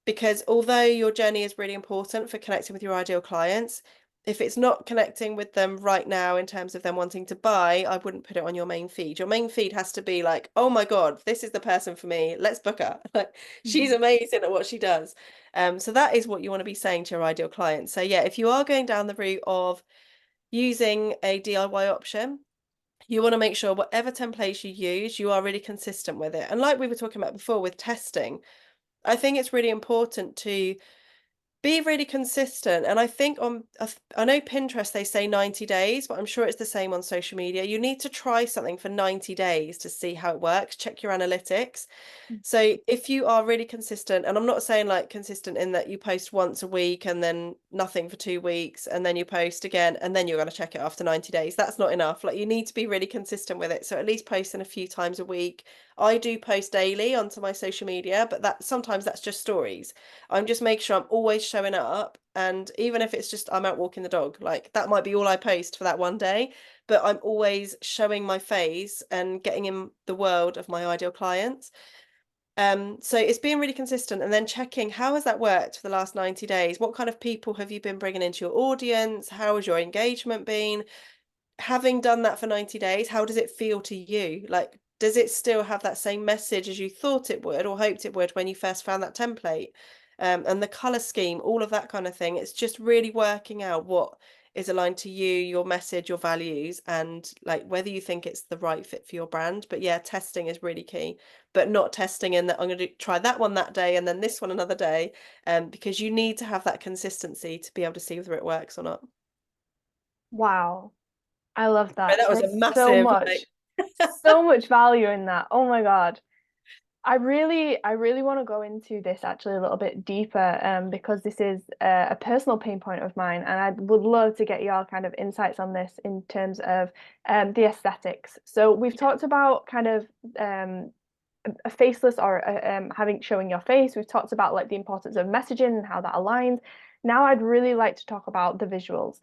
Because although your journey is really important for connecting with your ideal clients, if it's not connecting with them right now in terms of them wanting to buy, I wouldn't put it on your main feed. Your main feed has to be like, oh my God, this is the person for me. Let's book her. Like she's Mhm. amazing at what she does. So that is what you want to be saying to your ideal client. So yeah, if you are going down the route of using a DIY option, you want to make sure whatever templates you use, you are really consistent with it. And like we were talking about before with testing, I think it's really important to be really consistent. And I think I know Pinterest, they say 90 days, but I'm sure it's the same on social media. You need to try something for 90 days to see how it works, check your analytics. So if you are really consistent, and I'm not saying like consistent in that you post once a week and then nothing for 2 weeks and then you post again and then you're going to check it after 90 days. That's not enough. Like you need to be really consistent with it. So at least posting a few times a week. I do post daily onto my social media, but that sometimes that's just stories. I'm just making sure I'm always showing up. And even if it's just I'm out walking the dog, like that might be all I post for that one day, but I'm always showing my face and getting in the world of my ideal clients. So it's being really consistent and then checking how has that worked for the last 90 days? What kind of people have you been bringing into your audience? How has your engagement been? Having done that for 90 days, how does it feel to you? Like, does it still have that same message as you thought it would or hoped it would when you first found that template? And the color scheme, all of that kind of thing. It's just really working out what is aligned to you, your message, your values, and like whether you think it's the right fit for your brand. But yeah, testing is really key, but not testing in that I'm going to try that one that day and then this one another day, because you need to have that consistency to be able to see whether it works or not. Wow, I love Right, that. that was a There's massive like so much value in that. Oh my God. I really want to go into this actually a little bit deeper, because this is a personal pain point of mine, and I would love to get your kind of insights on this in terms of the aesthetics. So we've talked about kind of a faceless or having showing your face. We've talked about like the importance of messaging and how that aligns. Now I'd really like to talk about the visuals.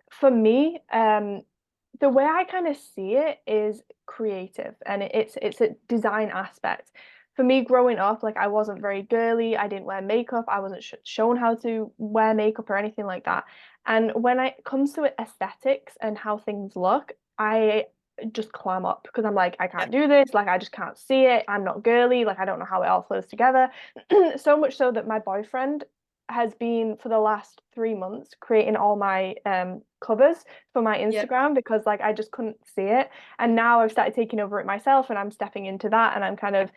For me, the way I kind of see it is creative, and it's a design aspect. For me, growing up, like I wasn't very girly. I didn't wear makeup. I wasn't shown how to wear makeup or anything like that. And when it comes to aesthetics and how things look, I just clam up because I'm like, I yeah, can't do this. Like, I just can't see it. I'm not girly. Like, I don't know how it all flows together. So much so that my boyfriend has been for the last 3 months creating all my covers for my yeah, Instagram because like I just couldn't see it. And now I've started taking over it myself and I'm stepping into that and I'm kind of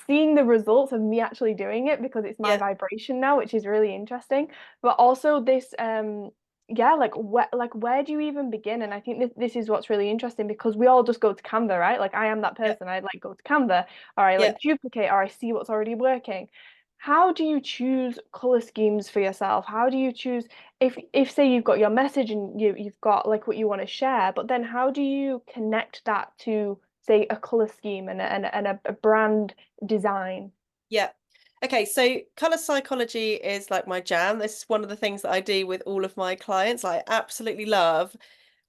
seeing the results of me actually doing it because it's my yeah, vibration now, which is really interesting. But also this yeah, like where do you even begin? And I think this is what's really interesting because we all just go to Canva, right? Like I am that yeah, person. I like go to Canva or I yeah, like duplicate or I see what's already working. How do you choose color schemes for yourself? How do you choose if say you've got your message and you've got like what you want to share, but then how do you connect that to say a color scheme and a brand design? yeah. Okay, so color psychology is like my jam. This is one of the things that I do with all of my clients. I absolutely love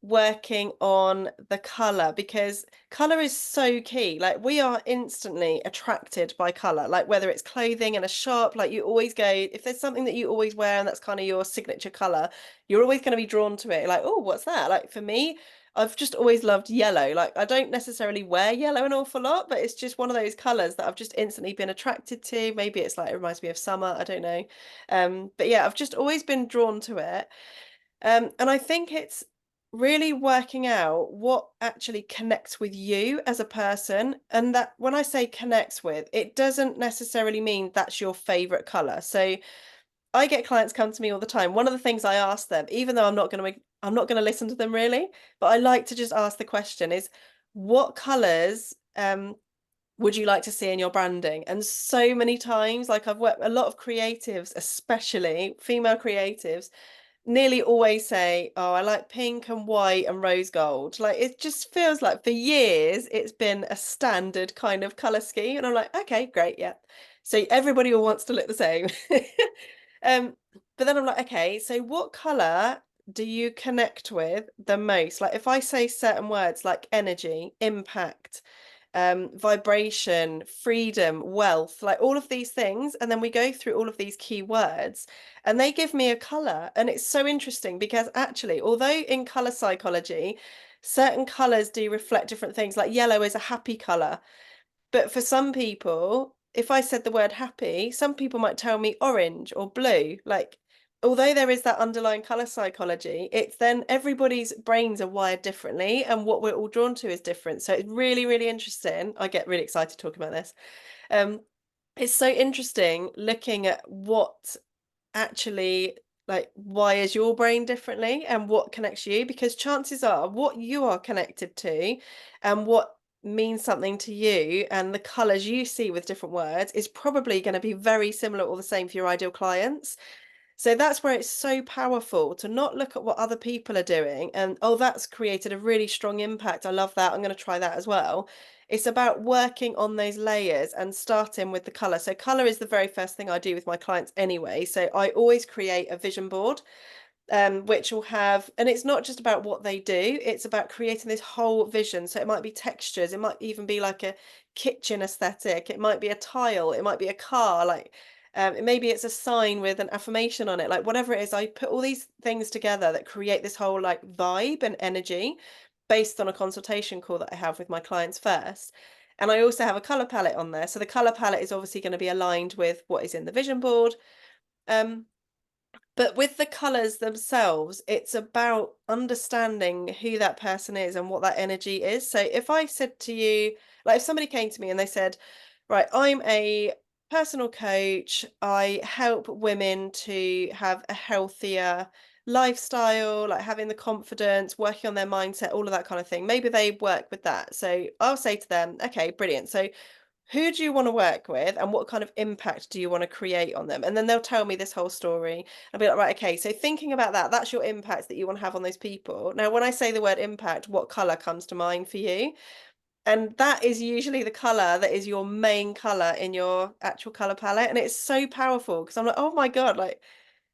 working on the color because color is so key. Like we are instantly attracted by color, like whether it's clothing in a shop, like you always go, if there's something that you always wear and that's kind of your signature color, you're always going to be drawn to it. Like, oh, what's that? Like for me, I've just always loved yellow. Like I don't necessarily wear yellow an awful lot, but it's just one of those colors that I've just instantly been attracted to. Maybe it's like it reminds me of summer, I don't know. But yeah, I've just always been drawn to it. And I think it's really working out what actually connects with you as a person. And that when I say connects with, it doesn't necessarily mean that's your favorite color. So I get clients come to me all the time. One of the things I ask them, even though I'm not going to listen to them really, but I like to just ask the question is, what colors would you like to see in your branding? And so many times, like I've worked a lot of creatives, especially female creatives, nearly always say, oh, I like pink and white and rose gold. Like it just feels like for years it's been a standard kind of color scheme. And I'm like, okay, great, yeah. So everybody all wants to look the same. Um, but then I'm like, okay, so what color do you connect with the most? Like if I say certain words like energy, impact, vibration, freedom, wealth, like all of these things. And then we go through all of these key words and they give me a color. And it's so interesting because actually, although in color psychology, certain colors do reflect different things, like yellow is a happy color. But for some people, if I said the word happy, some people might tell me orange or blue. Like, although there is that underlying color psychology, it's then everybody's brains are wired differently and what we're all drawn to is different. So it's really, really interesting. I get really excited talking about this. Um, it's so interesting looking at what actually like wires your brain differently and what connects you, because chances are what you are connected to and what means something to you and the colors you see with different words is probably going to be very similar or the same for your ideal clients. So that's where it's so powerful to not look at what other people are doing and, oh, that's created a really strong impact. I love that. I'm going to try that as well. It's about working on those layers and starting with the color. So, color is the very first thing I do with my clients anyway. So, I always create a vision board, which will have, and it's not just about what they do, it's about creating this whole vision. So, it might be textures, it might even be like a kitchen aesthetic, it might be a tile, it might be a car, like maybe it's a sign with an affirmation on it, like whatever it is. I put all these things together that create this whole like vibe and energy based on a consultation call that I have with my clients first. And I also have a color palette on there. So the color palette is obviously going to be aligned with what is in the vision board. Um, but with the colors themselves, it's about understanding who that person is and what that energy is. So if I said to you, like if somebody came to me and they said, right, I'm a personal coach, I help women to have a healthier lifestyle, like having the confidence, working on their mindset, all of that kind of thing. Maybe they work with that. So I'll say to them, okay, brilliant. So who do you want to work with and what kind of impact do you want to create on them? And then they'll tell me this whole story. I'll be like, right, okay, so thinking about that, that's your impact that you want to have on those people. Now, when I say the word impact, what color comes to mind for you? And that is usually the color that is your main color in your actual color palette. And it's so powerful because I'm like, oh my God, like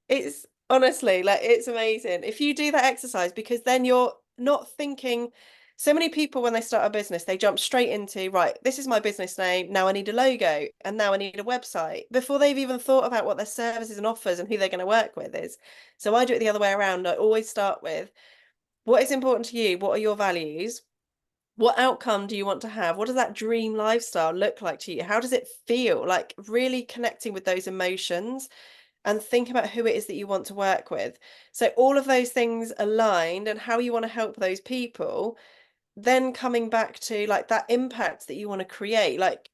it's honestly like it's amazing if you do that exercise, because then you're not thinking. So many people, when they start a business, they jump straight into, right, this is my business name. Now I need a logo and now I need a website before they've even thought about what their services and offers and who they're going to work with is. So I do it the other way around. I always start with what is important to you? What are your values? What outcome do you want to have? What does that dream lifestyle look like to you? How does it feel? Like really connecting with those emotions and think about who it is that you want to work with. So all of those things aligned and how you want to help those people, then coming back to like that impact that you want to create, like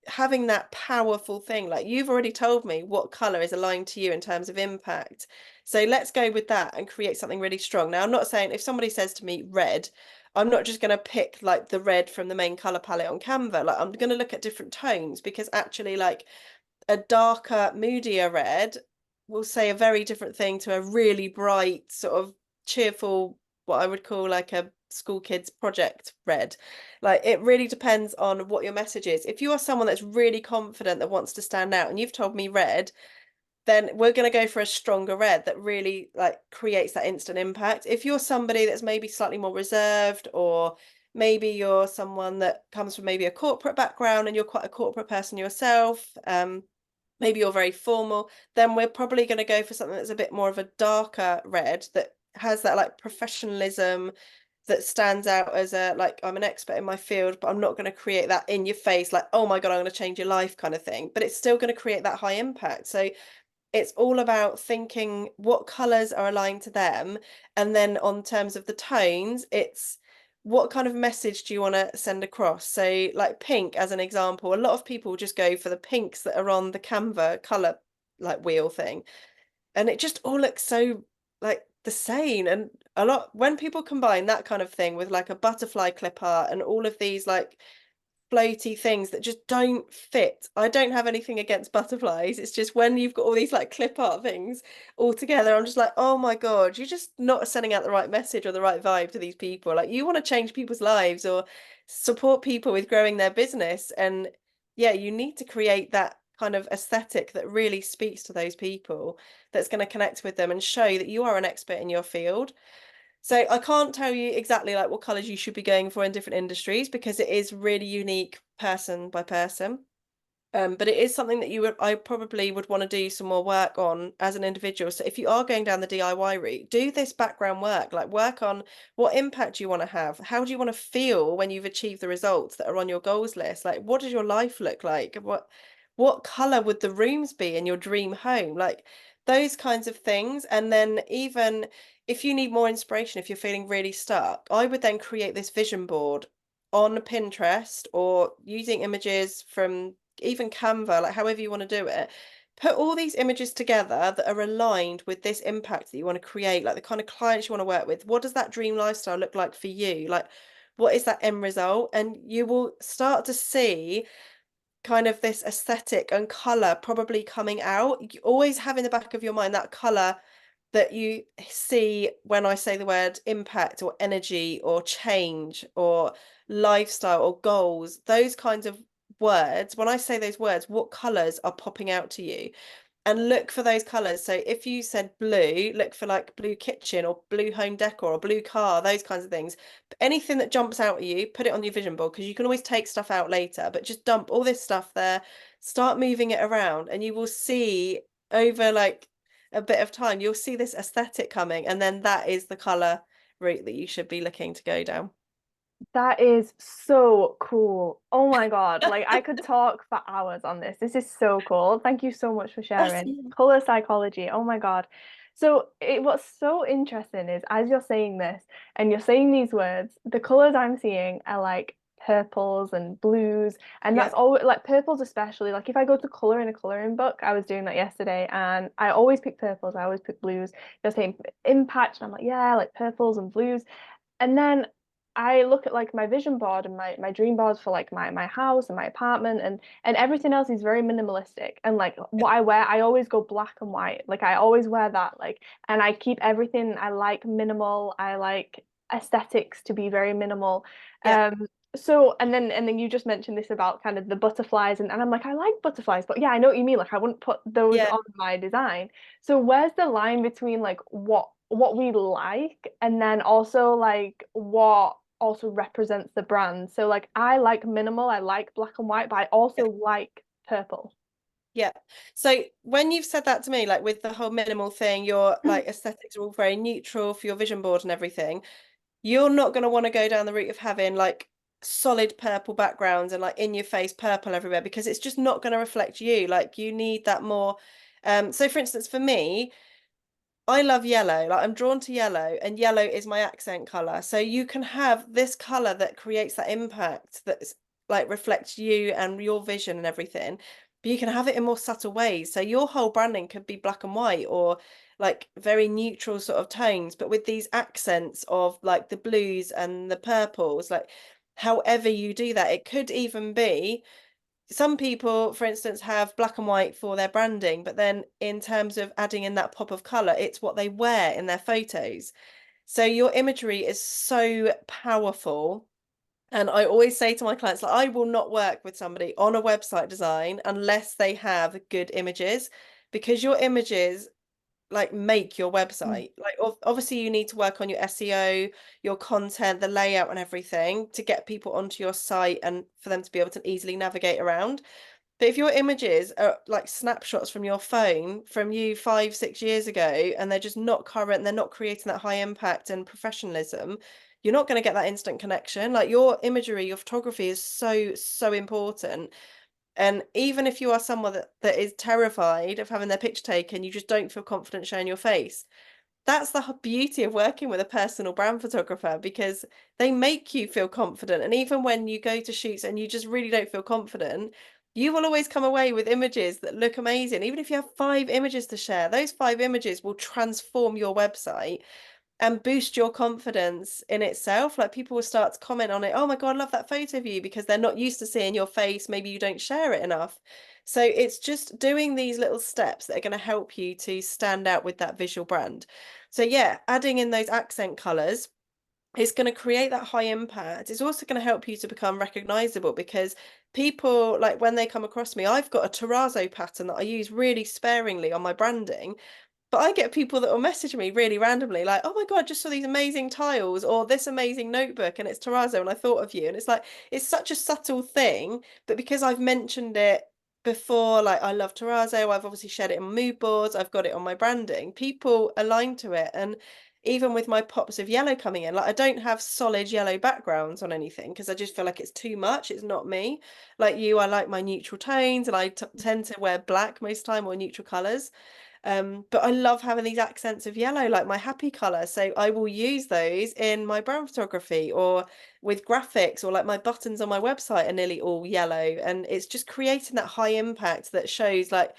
having that powerful thing. Like you've already told me what color is aligned to you in terms of impact. So let's go with that and create something really strong. Now, I'm not saying if somebody says to me red, I'm not just going to pick like the red from the main color palette on Canva. Like I'm going to look at different tones, because actually like a darker, moodier red will say a very different thing to a really bright, sort of cheerful, what I would call like a school kids project red. Like it really depends on what your message is. If you are someone that's really confident that wants to stand out and you've told me red, then we're going to go for a stronger red that really like creates that instant impact. If you're somebody that's maybe slightly more reserved, or maybe you're someone that comes from maybe a corporate background and you're quite a corporate person yourself, maybe you're very formal, then we're probably going to go for something that's a bit more of a darker red that has that like professionalism, that stands out as a like, I'm an expert in my field, but I'm not going to create that in your face like, oh my God, I'm going to change your life kind of thing, but it's still going to create that high impact. So it's all about thinking what colors are aligned to them, and then on terms of the tones, it's what kind of message do you want to send across. So like pink as an example, a lot of people just go for the pinks that are on the Canva color like wheel thing, and it just all looks so like the same. And a lot when people combine that kind of thing with like a butterfly clip art and all of these like floaty things that just don't fit. I don't have anything against butterflies. It's just when you've got all these like clip art things all together, I'm just like, oh my God, you're just not sending out the right message or the right vibe to these people. Like you want to change people's lives or support people with growing their business. And yeah, you need to create that kind of aesthetic that really speaks to those people, that's going to connect with them and show that you are an expert in your field. So I can't tell you exactly like what colors you should be going for in different industries because it is really unique person by person. But it is something that I probably would want to do some more work on as an individual. So if you are going down the DIY route, do this background work, like work on what impact you want to have. How do you want to feel when you've achieved the results that are on your goals list? Like, what does your life look like? What color would the rooms be in your dream home? Like those kinds of things. And then even if you need more inspiration, if you're feeling really stuck, I would then create this vision board on Pinterest or using images from even Canva, like however you want to do it. Put all these images together that are aligned with this impact that you want to create, like the kind of clients you want to work with. What does that dream lifestyle look like for you? Like, what is that end result? And you will start to see kind of this aesthetic and color probably coming out. You always have in the back of your mind that color that you see when I say the word impact or energy or change or lifestyle or goals, those kinds of words. When I say those words, what colors are popping out to you? And look for those colors. So if you said blue, look for like blue kitchen or blue home decor or blue car, those kinds of things. Anything that jumps out at you, put it on your vision board because you can always take stuff out later, but just dump all this stuff there, start moving it around, and you will see over like a bit of time, you'll see this aesthetic coming, and then that is the color route that you should be looking to go down. That is so cool. Oh my God. Like I could talk for hours on this. This is so cool. Thank you so much for That's sharing. Color psychology. Oh my God. So what's so interesting is as you're saying this and you're saying these words, the colors I'm seeing are like purples and blues. And yeah, that's all like purples especially. Like if I go to color in a coloring book, I was doing that yesterday and I always pick purples. I always pick blues. You're saying impact, and I'm like, yeah, like purples and blues. And then I look at like my vision board and my dream boards for like my house and my apartment and everything else is very minimalistic. And like what I wear, I always go black and white. Like I always wear that like and I keep everything I like minimal. I like aesthetics to be very minimal. yeah, So and then you just mentioned this about kind of the butterflies and I'm like I like butterflies, but yeah, I know what you mean. Like I wouldn't put those yeah. on my design. So where's the line between like what we like and then also like what also represents the brand. So like I like minimal, I like black and white, but I Yeah. also like purple. Yeah. So when you've said that to me, like with the whole minimal thing, your like aesthetics are all very neutral for your vision board and everything, you're not going to want to go down the route of having like solid purple backgrounds and like in your face purple everywhere because it's just not going to reflect you. Like you need that more. So for instance, for me, I love yellow. Like I'm drawn to yellow, and yellow is my accent color. So you can have this color that creates that impact that's like reflects you and your vision and everything. But you can have it in more subtle ways. So your whole branding could be black and white or like very neutral sort of tones, but with these accents of like the blues and the purples, like however you do that, it could even be some people, for instance, have black and white for their branding, but then in terms of adding in that pop of color, it's what they wear in their photos. So your imagery is so powerful. And I always say to my clients, like, I will not work with somebody on a website design unless they have good images, because your images like make your Mm. website. Like obviously you need to work on your SEO, your content, the layout and everything to get people onto your site and for them to be able to easily navigate around. But if your images are like snapshots from your phone from you 5, 6 years ago and they're just not current, they're not creating that high impact and professionalism, you're not going to get that instant connection. Like your imagery, your photography is so, so important. And even if you are someone that is terrified of having their picture taken, you just don't feel confident showing your face. That's the beauty of working with a personal brand photographer because they make you feel confident. And even when you go to shoots and you just really don't feel confident, you will always come away with images that look amazing. Even if you have 5 images to share, those 5 images will transform your website. and boost your confidence in itself. Like people will start to comment on it. Oh my God, I love that photo of you, because they're not used to seeing your face. Maybe you don't share it enough. So it's just doing these little steps that are going to help you to stand out with that visual brand. So yeah, adding in those accent colors, it's going to create that high impact. It's also going to help you to become recognizable, because people, like when they come across me, I've got a terrazzo pattern that I use really sparingly on my branding, but I get people that will message me really randomly, like, "Oh my God, I just saw these amazing tiles or this amazing notebook and it's terrazzo and I thought of you." And it's like, it's such a subtle thing, but because I've mentioned it before, like I love terrazzo, I've obviously shared it on mood boards, I've got it on my branding, people align to it. And even with my pops of yellow coming in, like I don't have solid yellow backgrounds on anything because I just feel like it's too much. It's not me. Like you, I like my neutral tones, and I tend to wear black most time or neutral colors. But I love having these accents of yellow, like my happy color. So I will use those in my brand photography or with graphics, or like my buttons on my website are nearly all yellow. And it's just creating that high impact that shows like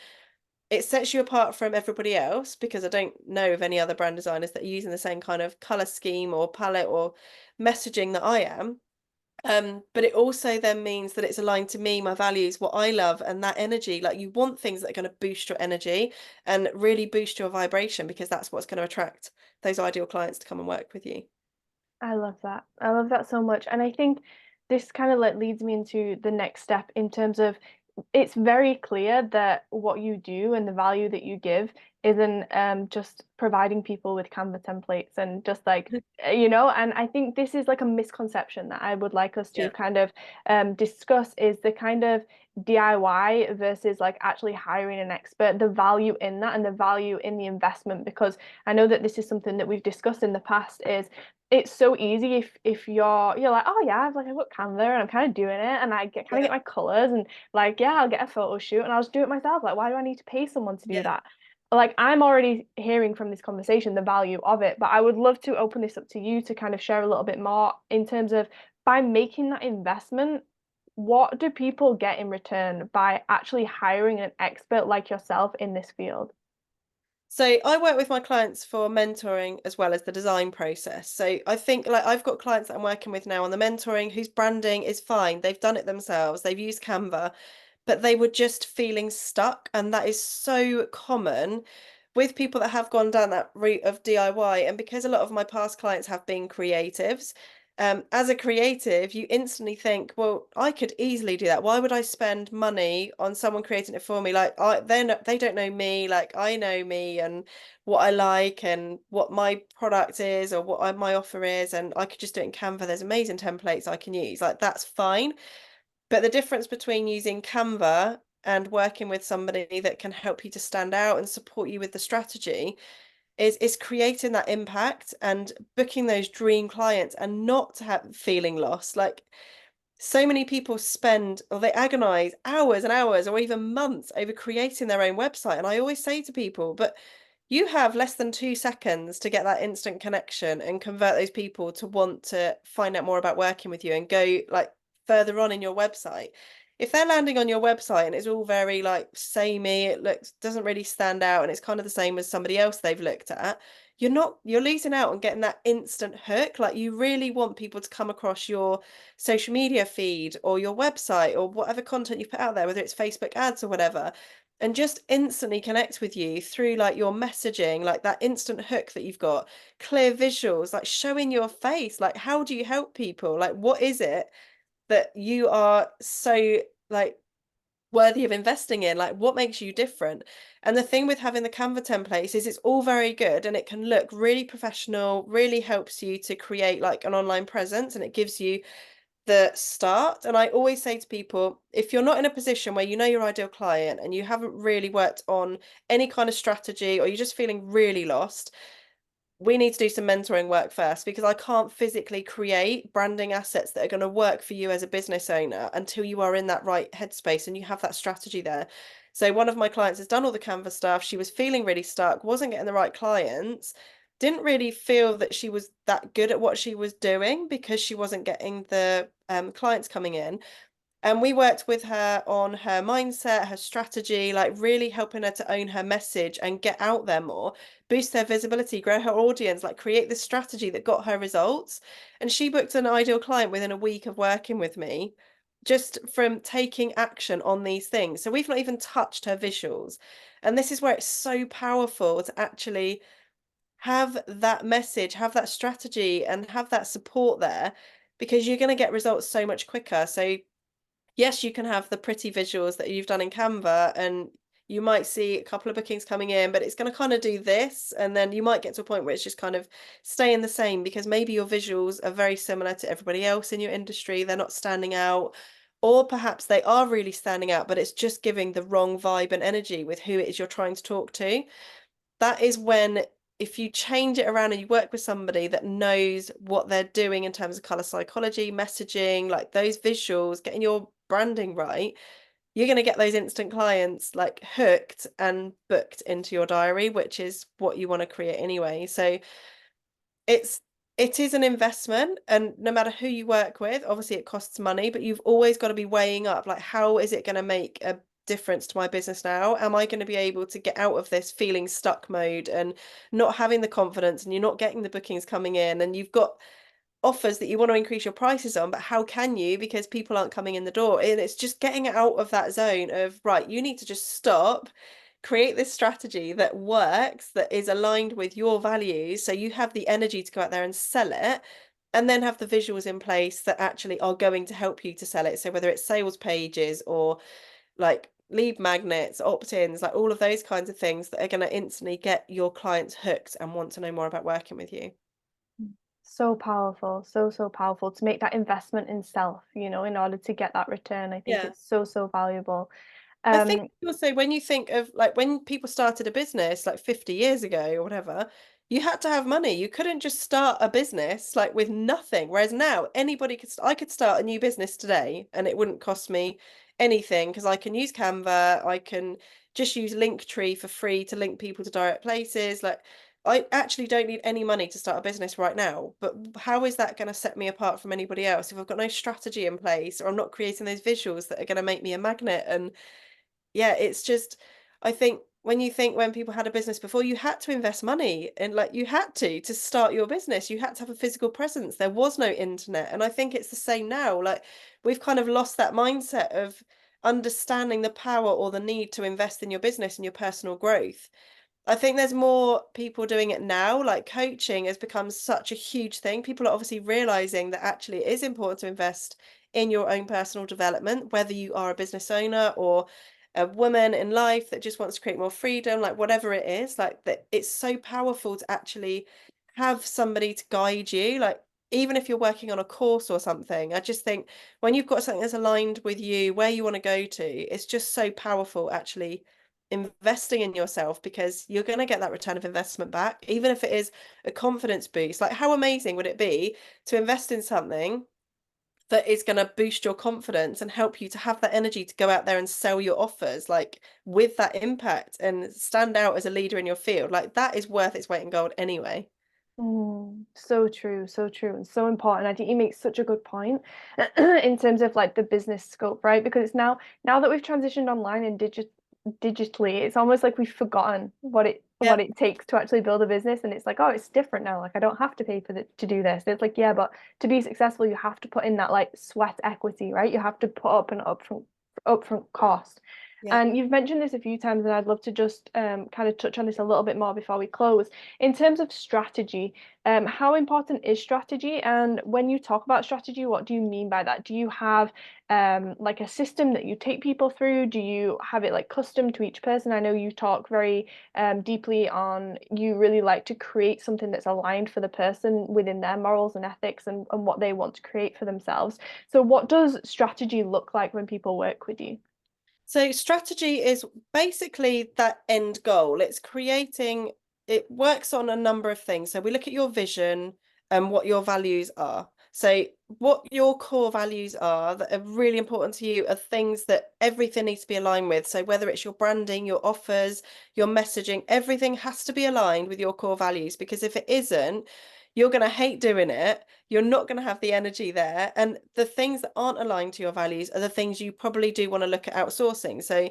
it sets you apart from everybody else, because I don't know of any other brand designers that are using the same kind of color scheme or palette or messaging that I am. But it also then means that it's aligned to me, my values, what I love, and that energy. Like you want things that are going to boost your energy and really boost your vibration, because that's what's going to attract those ideal clients to come and work with you. I love that. I love that so much. And I think this kind of like leads me into the next step in terms of it's very clear that what you do and the value that you give isn't just providing people with Canva templates and just like and I think this is like a misconception that I would like us to Yeah. kind of discuss is the kind of DIY versus like actually hiring an expert, the value in that and the value in the investment, because I know that this is something that we've discussed in the past is it's so easy if you're like, oh yeah, I've got Canva and I'm kind of doing it and I get kind of get Yeah. my colors and like yeah, I'll get a photo shoot and I'll just do it myself. Like, why do I need to pay someone to do Yeah. that? Like, I'm already hearing from this conversation the value of it, but I would love to open this up to you to kind of share a little bit more in terms of by making that investment, what do people get in return by actually hiring an expert like yourself in this field? So I work with my clients for mentoring as well as the design process. So I think like I've got clients that I'm working with now on the mentoring whose branding is fine. They've done it themselves. They've used Canva, but they were just feeling stuck. And that is so common with people that have gone down that route of DIY. And because a lot of my past clients have been creatives, as a creative, you instantly think, well, I could easily do that. Why would I spend money on someone creating it for me? Like they don't know me, like I know me and what I like and what my product is or what my offer is, and I could just do it in Canva. There's amazing templates I can use. Like that's fine. But the difference between using Canva and working with somebody that can help you to stand out and support you with the strategy is creating that impact and booking those dream clients and not have feeling lost. Like so many people spend or they agonize hours and hours or even months over creating their own website. And I always say to people, but you have less than 2 seconds to get that instant connection and convert those people to want to find out more about working with you and go like further on in your website. If they're landing on your website and it's all very like samey, it looks doesn't really stand out and it's kind of the same as somebody else they've looked at, you're losing out on getting that instant hook. Like you really want people to come across your social media feed or your website or whatever content you put out there, whether it's Facebook ads or whatever, and just instantly connect with you through like your messaging, like that instant hook that you've got, clear visuals, like showing your face. Like, how do you help people? Like, what is it that you are so like worthy of investing in? Like, what makes you different? And the thing with having the Canva templates is it's all very good and it can look really professional, really helps you to create like an online presence and it gives you the start. And I always say to people, if you're not in a position where you know your ideal client and you haven't really worked on any kind of strategy or you're just feeling really lost, we need to do some mentoring work first, because I can't physically create branding assets that are going to work for you as a business owner until you are in that right headspace and you have that strategy there. So one of my clients has done all the Canva stuff. She was feeling really stuck, wasn't getting the right clients, didn't really feel that she was that good at what she was doing because she wasn't getting the clients coming in. And we worked with her on her mindset, her strategy, like really helping her to own her message and get out there more, boost her visibility, grow her audience, like create this strategy that got her results. And she booked an ideal client within a week of working with me, just from taking action on these things. So we've not even touched her visuals. And this is where it's so powerful to actually have that message, have that strategy, and have that support there because you're going to get results so much quicker. So yes, you can have the pretty visuals that you've done in Canva and you might see a couple of bookings coming in, but it's going to kind of do this. And then you might get to a point where it's just kind of staying the same because maybe your visuals are very similar to everybody else in your industry. They're not standing out. Or perhaps they are really standing out, but it's just giving the wrong vibe and energy with who it is you're trying to talk to. That is when, if you change it around and you work with somebody that knows what they're doing in terms of color psychology, messaging, like those visuals, getting your branding right, you're going to get those instant clients like hooked and booked into your diary, which is what you want to create anyway. So it's it is an investment, and no matter who you work with, obviously it costs money, but you've always got to be weighing up like how is it going to make a difference to my business now? Am I going to be able to get out of this feeling stuck mode and not having the confidence and you're not getting the bookings coming in and you've got offers that you want to increase your prices on, but how can you? Because people aren't coming in the door. And it's just getting out of that zone of, right, you need to just stop, create this strategy that works, that is aligned with your values. So you have the energy to go out there and sell it. And then have the visuals in place that actually are going to help you to sell it. So whether it's sales pages or like lead magnets, opt-ins, like all of those kinds of things that are going to instantly get your clients hooked and want to know more about working with you. So powerful, so powerful to make that investment in self, in order to get that return. I think Yeah. it's so valuable. I think Um, also when you think of like when people started a business like 50 years ago or whatever, you had to have money. You couldn't just start a business like with nothing. Whereas now anybody could, I could start a new business today and it wouldn't cost me anything because I can use Canva, I can just use Linktree for free to link people to direct places. Like I actually don't need any money to start a business right now. But how is that going to set me apart from anybody else if I've got no strategy in place or I'm not creating those visuals that are going to make me a magnet? And yeah, it's just, I think when you think when people had a business before, you had to invest money and like you had to start your business. You had to have a physical presence. There was no internet. And I think it's the same now. Like we've kind of lost that mindset of understanding the power or the need to invest in your business and your personal growth. I think there's more people doing it now. Like coaching has become such a huge thing. People are obviously realizing that actually it is important to invest in your own personal development, whether you are a business owner or a woman in life that just wants to create more freedom, like whatever it is, like that it's so powerful to actually have somebody to guide you. Like even if you're working on a course or something, I just think when you've got something that's aligned with you, where you want to go to, it's just so powerful actually investing in yourself because you're going to get that return of investment back, even if it is a confidence boost. Like, how amazing would it be to invest in something that is going to boost your confidence and help you to have that energy to go out there and sell your offers, like with that impact and stand out as a leader in your field? Like, that is worth its weight in gold anyway. so true, and so important. I think you make such a good point in terms of like the business scope, right? Because it's now that we've transitioned online and digitally, it's almost like we've forgotten Yeah. what it takes to actually build a business, and it's like, oh, it's different now. Like I don't have to pay for to do this. It's like, yeah, but to be successful, you have to put in that like sweat equity, right? You have to put up an upfront cost. Yeah. And you've mentioned this a few times, and I'd love to just kind of touch on this a little bit more before we close. In terms of strategy, how important is strategy? And when you talk about strategy, what do you mean by that? Do you have like a system that you take people through? Do you have it like custom to each person? I know you talk very deeply on you really like to create something that's aligned for the person within their morals and ethics and what they want to create for themselves. So, what does strategy look like when people work with you? So strategy is basically that end goal. It's creating, it works on a number of things. So we look at your vision and what your values are. So what your core values are that are really important to you are things that everything needs to be aligned with. So whether it's your branding, your offers, your messaging, everything has to be aligned with your core values because if it isn't, you're going to hate doing it. You're not going to have the energy there. And the things that aren't aligned to your values are the things you probably do want to look at outsourcing. So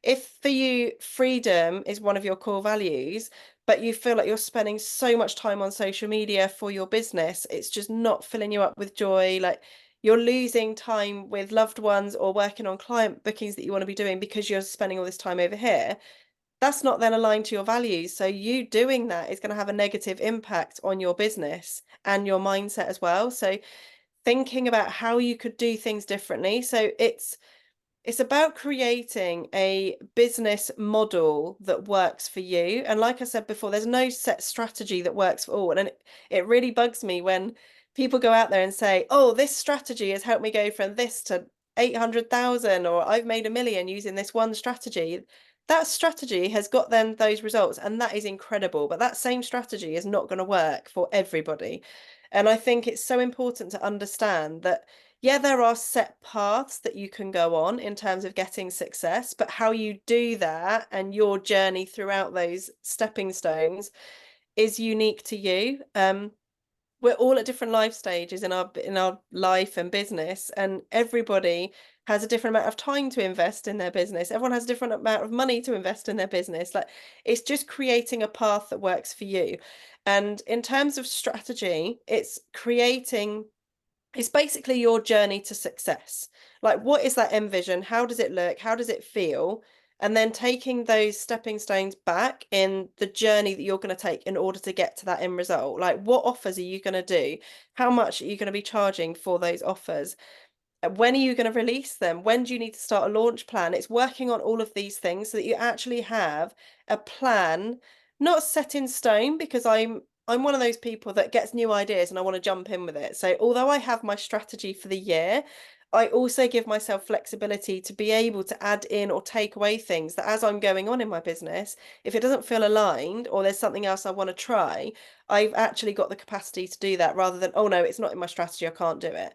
if for you, freedom is one of your core values, but you feel like you're spending so much time on social media for your business, it's just not filling you up with joy. Like you're losing time with loved ones or working on client bookings that you want to be doing because you're spending all this time over here. That's not then aligned to your values. So you doing that is going to have a negative impact on your business and your mindset as well. So thinking about how you could do things differently. So it's about creating a business model that works for you. And like I said before, there's no set strategy that works for all. And it really bugs me when people go out there and say, oh, this strategy has helped me go from this to 800,000, or I've made 1 million using this one strategy. That strategy has got them those results, and that is incredible. But that same strategy is not going to work for everybody. And I think it's so important to understand that yeah, there are set paths that you can go on in terms of getting success, but how you do that and your journey throughout those stepping stones is unique to you. We're all at different life stages in our life and business, and everybody has a different amount of time to invest in their business. Everyone has a different amount of money to invest in their business. Like it's just creating a path that works for you. And in terms of strategy, it's basically your journey to success. Like, what is that end vision? How does it look? How does it feel? And then taking those stepping stones back in the journey that you're going to take in order to get to that end result. Like, what offers are you going to do? How much are you going to be charging for those offers? When are you going to release them? When do you need to start a launch plan? It's working on all of these things so that you actually have a plan, not set in stone, because I'm one of those people that gets new ideas and I want to jump in with it. So although I have my strategy for the year, I also give myself flexibility to be able to add in or take away things that as I'm going on in my business, if it doesn't feel aligned or there's something else I want to try, I've actually got the capacity to do that rather than, oh no, it's not in my strategy, I can't do it.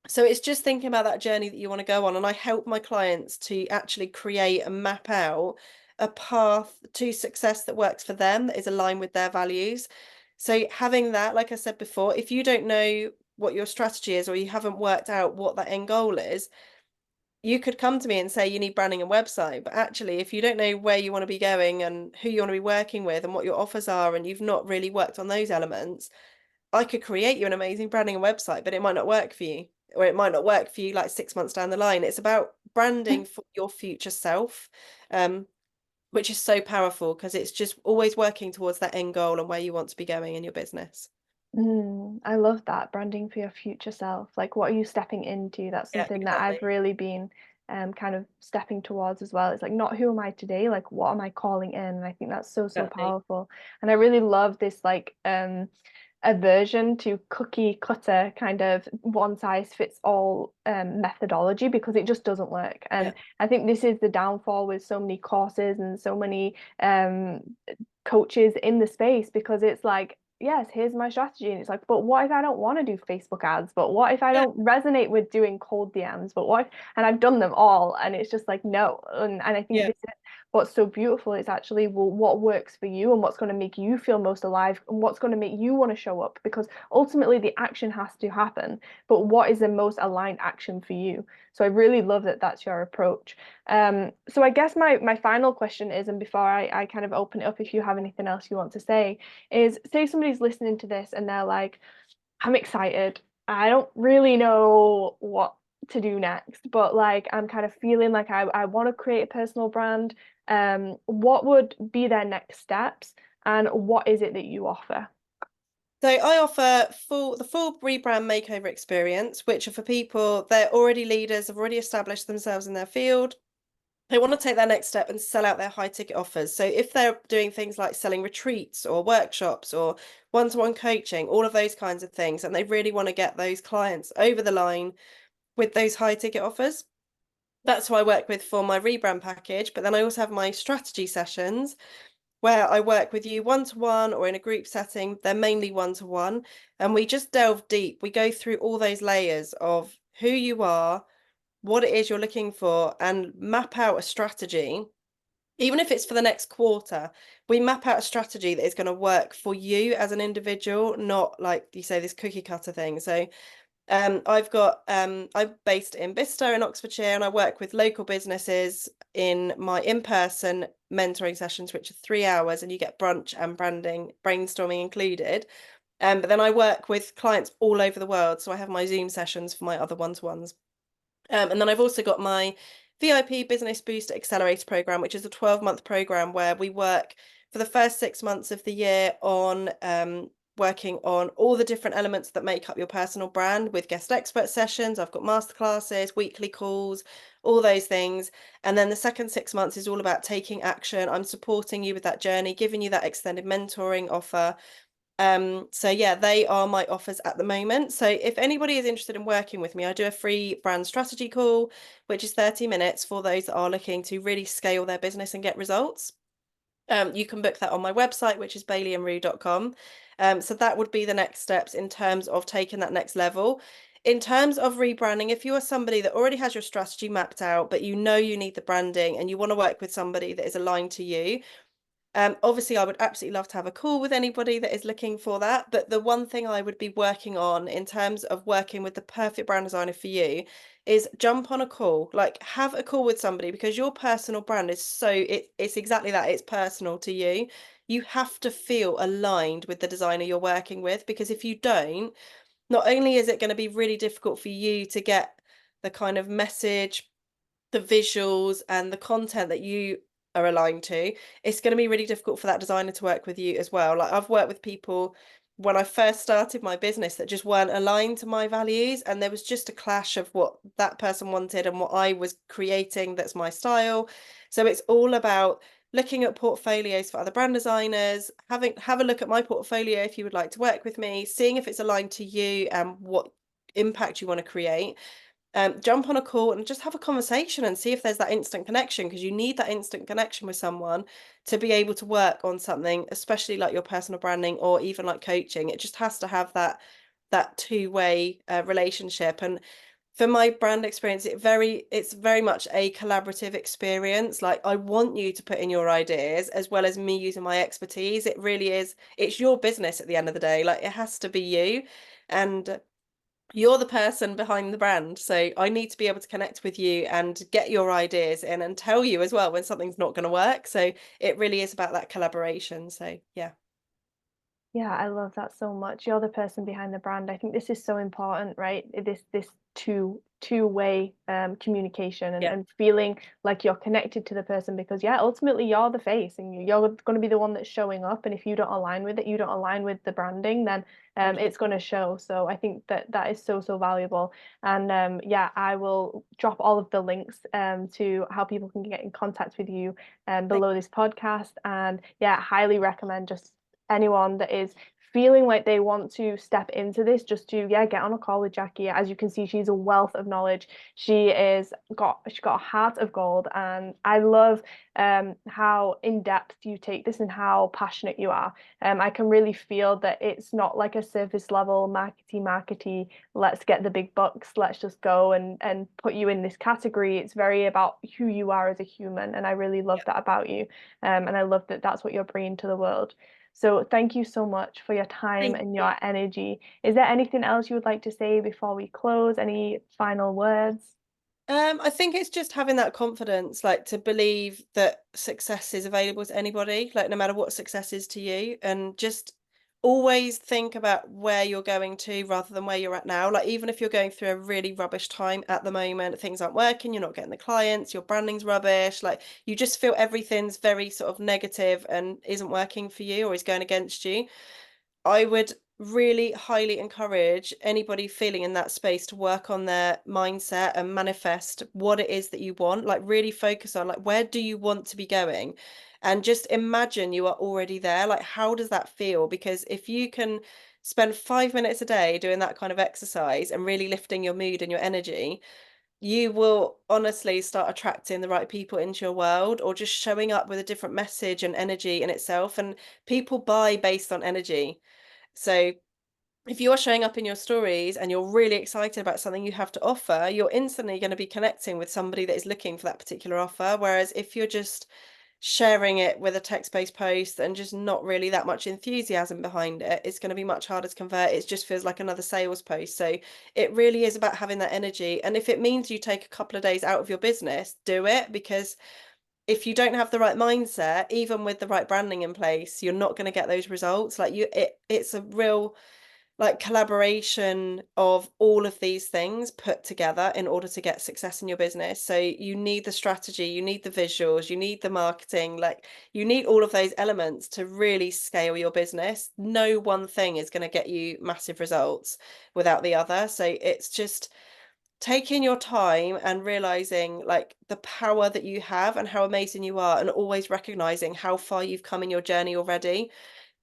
So it's just thinking about that journey that you want to go on. And I help my clients to actually create and map out a path to success that works for them, that is aligned with their values. So having that, like I said before, if you don't know what your strategy is or you haven't worked out what that end goal is, you could come to me and say you need branding and website. But actually, if you don't know where you want to be going and who you want to be working with and what your offers are, and you've not really worked on those elements, I could create you an amazing branding and website, but it might not work for you, or it might not work for you like 6 months down the line. It's about branding for your future self, um, which is so powerful because it's just always working towards that end goal and where you want to be going in your business. I love that, branding for your future self. Like, what are you stepping into? That's Yeah, something that I've exactly. really been kind of stepping towards as well. It's like, not who am I today? Like, what am I calling in? And I think that's so, so Exactly. powerful. And I really love this like aversion to cookie cutter kind of one size fits all methodology, because it just doesn't work. Yeah. And I think this is the downfall with so many courses and so many coaches in the space, because it's like, yes, here's my strategy. And it's like, but what if I don't want to do Facebook ads? But what if I Yeah. don't resonate with doing cold DMs? But what if, and I've done them all, and it's just like, no. And I think Yeah. this is what's so beautiful. It's actually, well, what works for you and what's going to make you feel most alive and what's going to make you want to show up, because ultimately the action has to happen. But what is the most aligned action for you? So I really love that that's your approach. So I guess my final question is, and before I kind of open it up, if you have anything else you want to say, is say somebody's listening to this and they're like, I'm excited. I don't really know what to do next, but like I'm kind of feeling like I want to create a personal brand. What would be their next steps, and what is it that you offer? So I offer the full rebrand makeover experience, which are for people, they're already leaders, have already established themselves in their field. They want to take their next step and sell out their high ticket offers. So if they're doing things like selling retreats or workshops or one-to-one coaching, all of those kinds of things, and they really want to get those clients over the line with those high ticket offers, that's who I work with for my rebrand package. But then I also have my strategy sessions where I work with you one to one or in a group setting. They're mainly one to one. And we just delve deep. We go through all those layers of who you are, what it is you're looking for, and map out a strategy even if it's for the next quarter, we map out a strategy that is going to work for you as an individual, not like you say, this cookie cutter thing. So I'm based in Bicester in Oxfordshire, and I work with local businesses in my in-person mentoring sessions, which are 3 hours, and you get brunch and branding, brainstorming included. But then I work with clients all over the world, so I have my Zoom sessions for my other one-to-ones. And then I've also got my VIP Business Booster Accelerator program, which is a 12-month program where we work for the first 6 months of the year on working on all the different elements that make up your personal brand with guest expert sessions. I've got masterclasses, weekly calls, all those things. And then the second 6 months is all about taking action. I'm supporting you with that journey, giving you that extended mentoring offer. So yeah, they are my offers at the moment. So if anybody is interested in working with me, I do a free brand strategy call, which is 30 minutes for those that are looking to really scale their business and get results. You can book that on my website, which is baileyandrue.com. So that would be the next steps in terms of taking that next level. In terms of rebranding, if you are somebody that already has your strategy mapped out, but you know you need the branding and you want to work with somebody that is aligned to you, obviously, I would absolutely love to have a call with anybody that is looking for that. But the one thing I would be working on in terms of working with the perfect brand designer for you is jump on a call, like have a call with somebody, because your personal brand is it's exactly that, it's personal to you. You have to feel aligned with the designer you're working with, because if you don't, not only is it going to be really difficult for you to get the kind of message, the visuals and the content that you are aligned to, it's going to be really difficult for that designer to work with you as well. Like I've worked with people when I first started my business that just weren't aligned to my values, and there was just a clash of what that person wanted and what I was creating that's my style. So it's all about looking at portfolios for other brand designers, have a look at my portfolio if you would like to work with me, seeing if it's aligned to you and what impact you want to create. Jump on a call and just have a conversation and see if there's that instant connection, because you need that instant connection with someone to be able to work on something, especially like your personal branding or even like coaching. It just has to have that two-way relationship. And for my brand experience, it's very much a collaborative experience. Like I want you to put in your ideas as well as me using my expertise. It really is, it's your business at the end of the day. Like it has to be you. And you're the person behind the brand. So I need to be able to connect with you and get your ideas in and tell you as well when something's not going to work. So it really is about that collaboration. So yeah. Yeah, I love that so much. You're the person behind the brand. I think this is so important, right? This two-way communication Yeah. and feeling like you're connected to the person, because yeah, ultimately you're the face and you're going to be the one that's showing up. And if you don't align with it, you don't align with the branding, then it's going to show. So I think that that is so, so valuable. And yeah, I will drop all of the links to how people can get in contact with you below this podcast. And yeah, highly recommend just anyone that is feeling like they want to step into this, just to yeah, get on a call with Jacquie. As you can see, she's a wealth of knowledge. She's got a heart of gold, and I love how in depth you take this and how passionate you are. I can really feel that it's not like a surface level markety, let's get the big bucks, let's just go and put you in this category. It's very about who you are as a human, and I really love that about you. And I love that that's what you're bringing to the world. So thank you so much for your time Thank and you. your energy. Is there anything else you would like to say before we close? Any final words? I think it's just having that confidence, like to believe that success is available to anybody, like no matter what success is to you, and just always think about where you're going to rather than where you're at now. Like even if you're going through a really rubbish time at the moment, things aren't working, you're not getting the clients, your branding's rubbish, like you just feel everything's very sort of negative and isn't working for you or is going against you. I would really highly encourage anybody feeling in that space to work on their mindset and manifest what it is that you want. Like really focus on like where do you want to be going? And just imagine you are already there. Like how does that feel? Because if you can spend 5 minutes a day doing that kind of exercise and really lifting your mood and your energy, you will honestly start attracting the right people into your world, or just showing up with a different message and energy in itself. And people buy based on energy. So if you're showing up in your stories and you're really excited about something you have to offer, you're instantly going to be connecting with somebody that is looking for that particular offer. Whereas if you're just sharing it with a text-based post and just not really that much enthusiasm behind it, it's going to be much harder to convert. It just feels like another sales post. So it really is about having that energy. And if it means you take a couple of days out of your business, do it, because if you don't have the right mindset, even with the right branding in place, you're not going to get those results. Like it's a real like collaboration of all of these things put together in order to get success in your business. So you need the strategy, you need the visuals, you need the marketing, like you need all of those elements to really scale your business. No one thing is going to get you massive results without the other. So it's just taking your time and realizing like the power that you have and how amazing you are, and always recognizing how far you've come in your journey already.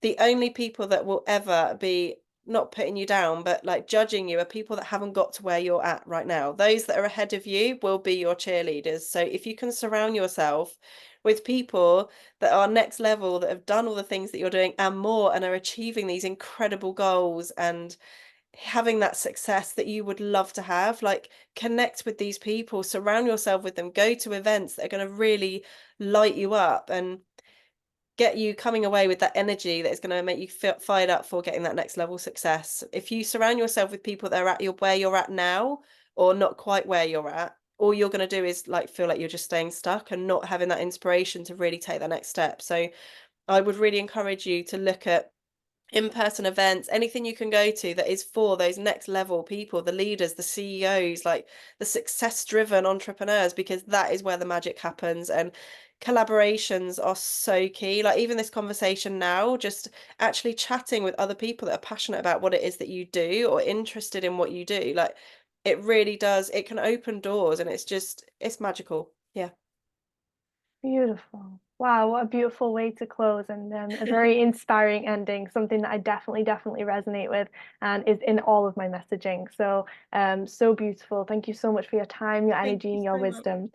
The only people that will ever be not putting you down, but like judging you, are people that haven't got to where you're at right now. Those that are ahead of you will be your cheerleaders. So if you can surround yourself with people that are next level, that have done all the things that you're doing and more, and are achieving these incredible goals and having that success that you would love to have, like connect with these people, surround yourself with them, go to events that are going to really light you up and get you coming away with that energy that is going to make you feel fired up for getting that next level success. If you surround yourself with people that are at your where you're at now, or not quite where you're at, all you're going to do is like feel like you're just staying stuck and not having that inspiration to really take that next step. So I would really encourage you to look at in-person events, anything you can go to that is for those next level people, the leaders, the CEOs, like the success-driven entrepreneurs, because that is where the magic happens. And collaborations are so key. Like even this conversation now, just actually chatting with other people that are passionate about what it is that you do or interested in what you do, like it really does, it can open doors, and it's magical. Yeah. Beautiful. Wow, what a beautiful way to close, and a very inspiring ending, something that I definitely resonate with and is in all of my messaging. So, so beautiful. Thank you so much for your time, your Thank energy, you and your so much. wisdom.